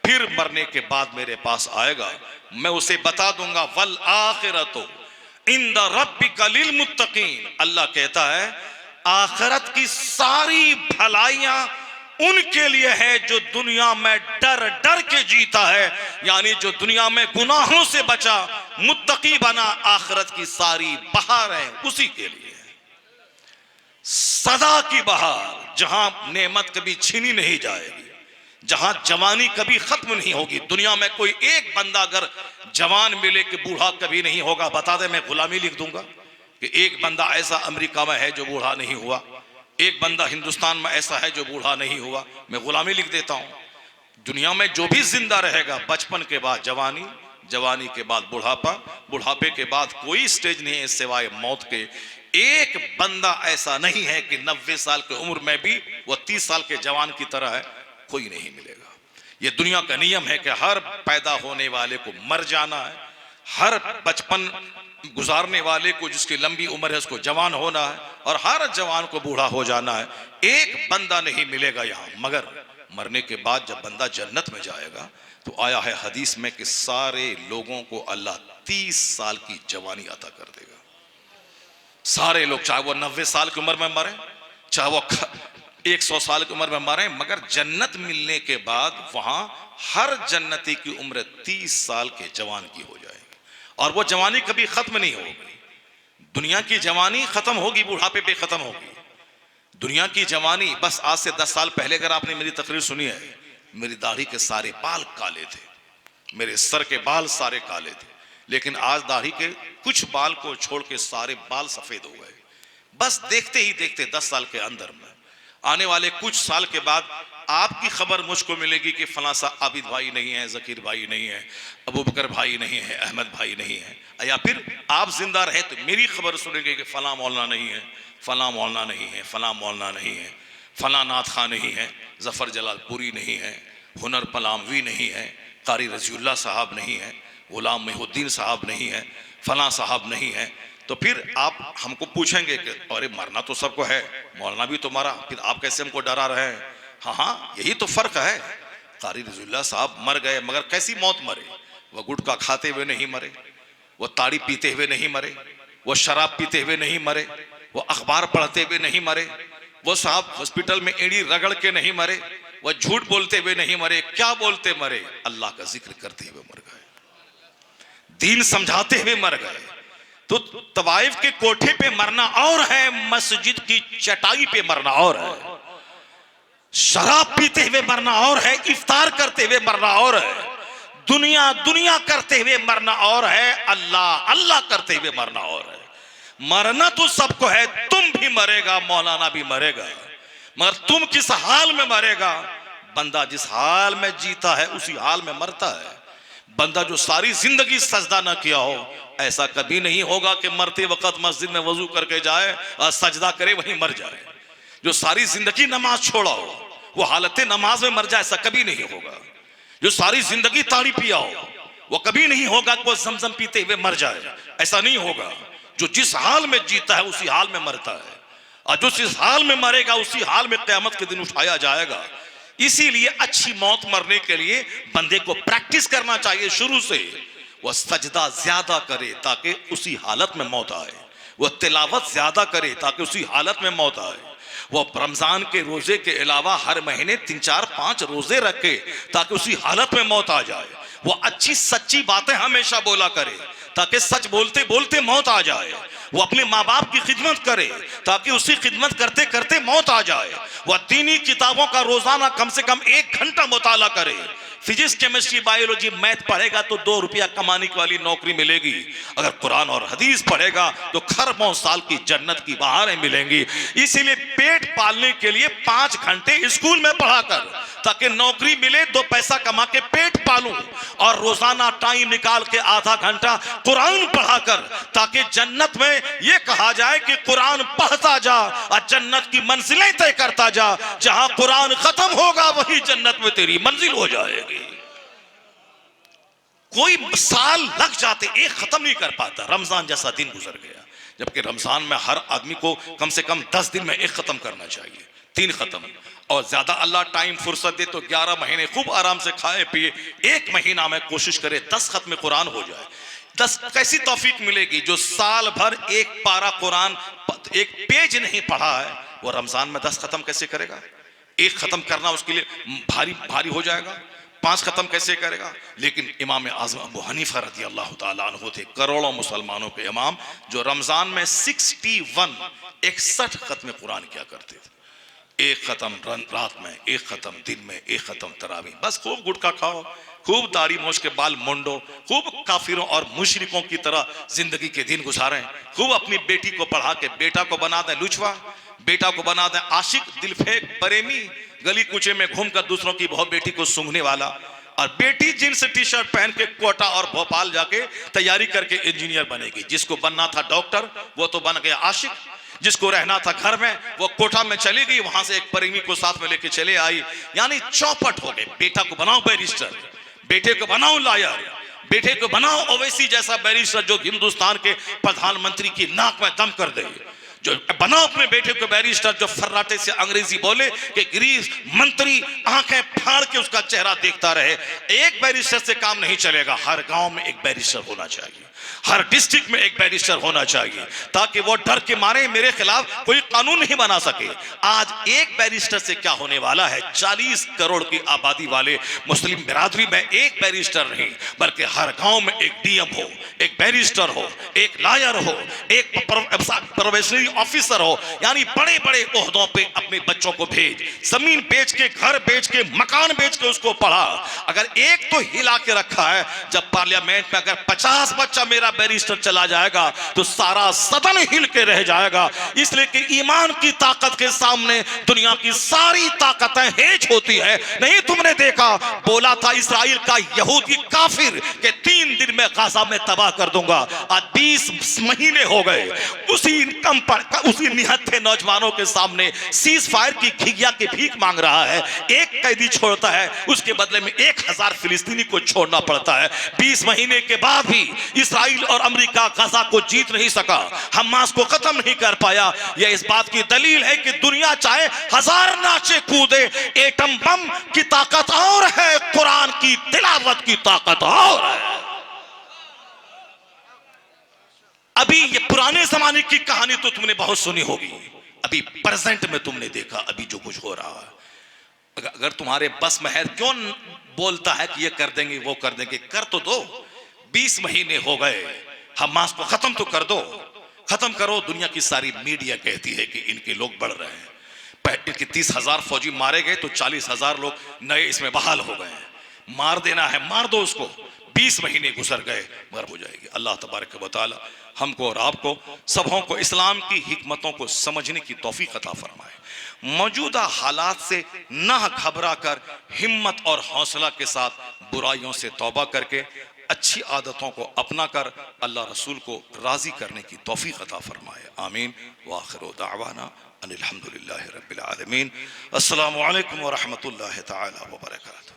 फिर मरने के बाद मेरे पास आएगा, मैं उसे बता दूंगा वल आखिरतो इंद रब्बिका लिल मुत्तकीन। अल्लाह कहता है आखिरत की सारी भलाइयां उनके लिए है जो दुनिया में डर डर के जीता है, यानी जो दुनिया में गुनाहों से बचा, मुत्तकी बना, आखिरत की सारी बहार है उसी के लिए। सदा की बहार, जहां नेमत कभी छीनी नहीं जाएगी, जहां जवानी कभी खत्म नहीं होगी। दुनिया में कोई एक बंदा अगर जवान मिले कि बूढ़ा कभी नहीं होगा, बता दे, मैं गुलामी लिख दूंगा कि एक बंदा ऐसा अमेरिका में है जो बूढ़ा नहीं हुआ, एक बंदा हिंदुस्तान में ऐसा है जो बूढ़ा नहीं हुआ, मैं गुलामी लिख देता हूं। दुनिया में जो भी जिंदा रहेगा, बचपन के बाद जवानी, जवानी के बाद बुढ़ापा, बुढ़ापे के बाद कोई स्टेज नहीं है सिवाय मौत के। एक बंदा ऐसा नहीं है कि 90 साल की उम्र में भी वो 30 साल के जवान की तरह है, कोई नहीं मिलेगा। ये दुनिया का नियम है कि हर पैदा होने वाले को मर जाना है, हर बचपन गुजारने वाले को जिसकी लंबी उम्र है उसको जवान होना है, और हर जवान को बूढ़ा हो जाना है। एक बंदा नहीं मिलेगा यहां, मगर मरने के बाद जब बंदा जन्नत में जाएगा तो आया है हदीस में कि सारे लोगों को अल्लाह 30 साल की जवानी अता कर देगा। सारे लोग, चाहे वो 90 साल की उम्र में मरे, चाहे वो 100 साल की उम्र में मरे, मगर जन्नत मिलने के बाद वहां हर जन्नती की उम्र 30 साल के जवान की हो जाएगी, और वो जवानी कभी खत्म नहीं होगी। दुनिया की जवानी खत्म होगी, बुढ़ापे पे खत्म होगी। दुनिया की जवानी बस आज से 10 साल पहले अगर आपने मेरी तकरीर सुनी है, मेरी दाढ़ी के सारे बाल काले थे, मेरे सर के बाल सारे काले थे, लेकिन आज दाढ़ी के कुछ बाल को छोड़ के सारे बाल सफेद हो गए। बस देखते ही देखते 10 साल के अंदर में, आने वाले कुछ साल के बाद आपकी खबर मुझको मिलेगी कि फलां सा आबिद भाई नहीं है, जकीर भाई नहीं है, अबू बकर भाई नहीं है, अहमद भाई नहीं है, या फिर आप जिंदा रहे तो मेरी खबर सुनेंगे कि फलां मौलाना नहीं है, फलां मौलाना नहीं है, फलां मौलाना नहीं है, फलां नाथ खां नहीं है, जफर जलालपुरी नहीं है, हुनर पलामवी नहीं है, कारी रजीउल्लाह साहब नहीं है, गुलाम मुहिउद्दीन साहब नहीं है, फलां साहब नहीं है। तो फिर आप हमको पूछेंगे कि अरे मरना तो सबको है, मौलाना भी तो मरा, फिर आप कैसे हमको डरा रहे हैं? हाँ, यही तो फर्क है। कारी रज़ीउल्लाह साहब मर गए, मगर कैसी मौत मरे? वो गुटखा खाते हुए नहीं मरे, वो ताड़ी पीते हुए नहीं मरे, वो शराब पीते हुए नहीं मरे, वो अखबार पढ़ते हुए नहीं मरे, वो साहब हॉस्पिटल में एड़ी रगड़ के नहीं मरे, वो झूठ बोलते हुए नहीं मरे। क्या बोलते मरे? अल्लाह का जिक्र करते हुए मर गए, दीन समझाते हुए मर गए। तो तवाइफ के कोठे पे मरना और है, मस्जिद की चटाई पे मरना और है, शराब पीते हुए मरना और है, इफ्तार करते हुए मरना और है, दुनिया दुनिया करते हुए मरना और है, अल्लाह अल्लाह करते हुए मरना और है। मरना तो सबको है, तुम भी मरेगा, मौलाना भी मरेगा, मगर तुम किस हाल में मरेगा? बंदा जिस हाल में जीता है उसी हाल में मरता है। बंदा जो सारी जिंदगी सजदा ना किया हो, ऐसा कभी नहीं होगा कि मरते वक्त मस्जिद में वजू करके जाए और सजदा करे वहीं मर जाए। जो सारी जिंदगी नमाज छोड़ा हो वो हालत नमाज में मर जाए, ऐसा कभी नहीं होगा। जो सारी जिंदगी ताड़ी पिया हो वो कभी नहीं होगा कि वो जमजम पीते हुए मर जाए, ऐसा नहीं होगा। जो जिस हाल में जीता है उसी हाल में मरता है, और जो जिस हाल में मरेगा उसी हाल में क़यामत के दिन उठाया जाएगा। इसीलिए अच्छी मौत मरने के लिए बंदे को प्रैक्टिस करना चाहिए शुरू से। वह सजदा ज्यादा करे ताकि उसी हालत में मौत आए, वह तिलावत ज्यादा करे ताकि उसी हालत में मौत आए, वह रमजान के रोजे के अलावा हर महीने 3-4-5 रोजे रखे ताकि उसी हालत में मौत आ जाए। वह अच्छी सच्ची बातें हमेशा बोला करे ताकि सच बोलते बोलते मौत आ जाए। वो अपने माँ बाप की खिदमत करे ताकि उसी खिदमत करते करते मौत आ जाए। वह दीनी किताबों का रोजाना कम से कम 1 घंटा मुताला करे। फिजिक्स, केमिस्ट्री, बायोलॉजी, मैथ पढ़ेगा तो 2 रुपया कमाने वाली नौकरी मिलेगी। अगर कुरान और हदीस पढ़ेगा तो खरबों साल की जन्नत की बहारें मिलेंगी। इसीलिए पेट पालने के लिए 5 घंटे स्कूल में पढ़ाकर ताकि नौकरी मिले, 2 पैसा कमा के पेट पालूं, और रोजाना टाइम निकाल के आधा घंटा कुरान पढ़ाकर ताकि जन्नत में यह कहा जाए कि कुरान पढ़ता जा और जन्नत की मंजिलें तय करता जा। जहां कुरान खत्म होगा वही जन्नत में तेरी मंजिल हो जाएगी। कोई साल लग जाते, एक खत्म नहीं कर पाता। रमजान जैसा दिन गुजर गया, जबकि रमजान में हर आदमी को कम से कम 10 दिन में 1 खत्म करना चाहिए, 3 खत्म, और ज्यादा अल्लाह टाइम फुर्सत दे तो 11 महीने खूब आराम से खाए पिए, 1 महीना में कोशिश करे 10 खत्म कुरान हो जाए। 10 कैसी तौफीक मिलेगी? जो साल भर 1 पारा कुरान, 1 पेज नहीं पढ़ा है, वो रमजान में 10 खत्म कैसे करेगा? 1 खत्म करना उसके लिए भारी भारी हो जाएगा। 5 खत्म कैसे करेगा? लेकिन इमाम आज़म अबू हनीफा रज़ी अल्लाह ताला अन्हु थे, करोड़ों मुसलमानों के इमाम, जो रमजान में 61 खत्म कुरान क्या करते थे। 1 खत्म रात में, 1 खत्म दिन में, 1 खत्म तरावी। बस खूब गुटखा खाओ, खूब दाढ़ी मोछ के बाल मुंडो, खूब काफिरों और मुशरिकों की तरह जिंदगी के दिन गुजारें। खूब अपनी बेटी को पढ़ा के बेटा को बना दें लुचवा, बेटा को बना दें आशिक, दिलफेक, प्रेमी, गली कूचे में घूमकर दूसरों की बहुत बेटी को सूंघने वाला, और बेटी जींस टी शर्ट पहन के कोटा और भोपाल जाके तैयारी करके इंजीनियर बनेगी। जिसको बनना था डॉक्टर वो तो बन गया आशिक, जिसको रहना था घर में वो कोटा में चली गई, वहां से एक प्रेमी को साथ में लेके चले आई। यानी चौपट हो गए। बेटा को बनाओ बैरिस्टर, बेटे को बनाओ लॉयर, बेटे को बनाओ ओवैसी जैसा बैरिस्टर जो हिंदुस्तान के प्रधानमंत्री की नाक में दम कर दे। जो बनाओ अपने बेटे को बैरिस्टर जो फर्राटे से अंग्रेजी बोले कि गृह मंत्री आंखें फाड़ के उसका चेहरा देखता रहे। एक बैरिस्टर से काम नहीं चलेगा। हर गांव में एक बैरिस्टर होना चाहिए, हर डिस्ट्रिक्ट में एक बैरिस्टर होना चाहिए, ताकि वो डर के मारे मेरे खिलाफ कोई कानून नहीं बना सके। आज एक बैरिस्टर से क्या होने वाला है? 40 करोड़ की आबादी वाले मुस्लिम बिरादरी में एक बैरिस्टर नहीं, बल्कि हर गांव में एक डीएम हो, एक बैरिस्टर हो, एक लॉयर हो, एक प्रोबेशनरी ऑफिसर हो। यानी बड़े बड़े ओहदों पे अपने बच्चों को भेज, जमीन बेच के, घर बेच के, मकान बेच के उसको पढ़ा। अगर एक तो हिला के रखा है, जब पार्लियामेंट में अगर 50 बच्चा मेरा बैरिस्टर चला जाएगा तो सारा सदन हिल के रह जाएगा। इसलिए कि ईमान की ताकत के सामने दुनिया की सारी ताकतें हेज होती है। नहीं तुमने देखा, बोला था इस्राइल का यहूदी काफिर के 3 दिन में गाजा में तबाह कर दूंगा। आज 20 महीने हो गए, उसी निहत्थे नौजवानों के सामने सीज फायर की घिघिया के भीख मांग रहा है। एक कैदी छोड़ता है, उसके बदले में 1000 फिलिस्तीनी को छोड़ना पड़ता है। 20 महीने के बाद भी इस्राइल और अमेरिका गाजा को जीत नहीं सका, हमास को खत्म नहीं कर पाया। यह इस बात की दलील है कि दुनिया चाहे 1000 नाचे कूदे, एटम बम की ताकत और है, कुरान की तिलावत की ताकत और है। अभी ये पुराने जमाने की कहानी तो तुमने बहुत सुनी होगी, अभी प्रेजेंट में तुमने देखा अभी जो कुछ हो रहा है। अगर तुम्हारे बस में है, क्यों बोलता है कि ये कर देंगे वो कर देंगे? कर तो दो। 20 महीने हो गए, हमास को खत्म तो कर दो, खत्म करो। दुनिया की सारी मीडिया कहती है कि इनके लोग बढ़ रहे हैं। इनके 30,000 फौजी मारे गए तो 40,000 लोग नए इसमें बहाल हो गए। मार देना है मार दो उसको। 20 महीने गुजर गए मगर हो जाएगी। अल्लाह तबारक व तआला हमको और आपको सबों को इस्लाम की हिकमतों को समझने की तौफीक अता फरमाए। मौजूदा हालात से ना घबरा कर हिम्मत और हौसला के साथ बुराइयों से तौबा करके अच्छी आदतों को अपना कर अल्लाह रसूल को राजी करने की तौफीक अता फरमाए। आमीन व आखिरु दावाना अनिल हम्दुलिल्लाहि रब्बिल आलमीन। अस्सलामु अलैकुम व रहमतुल्लाहि तआला व बरकातहू।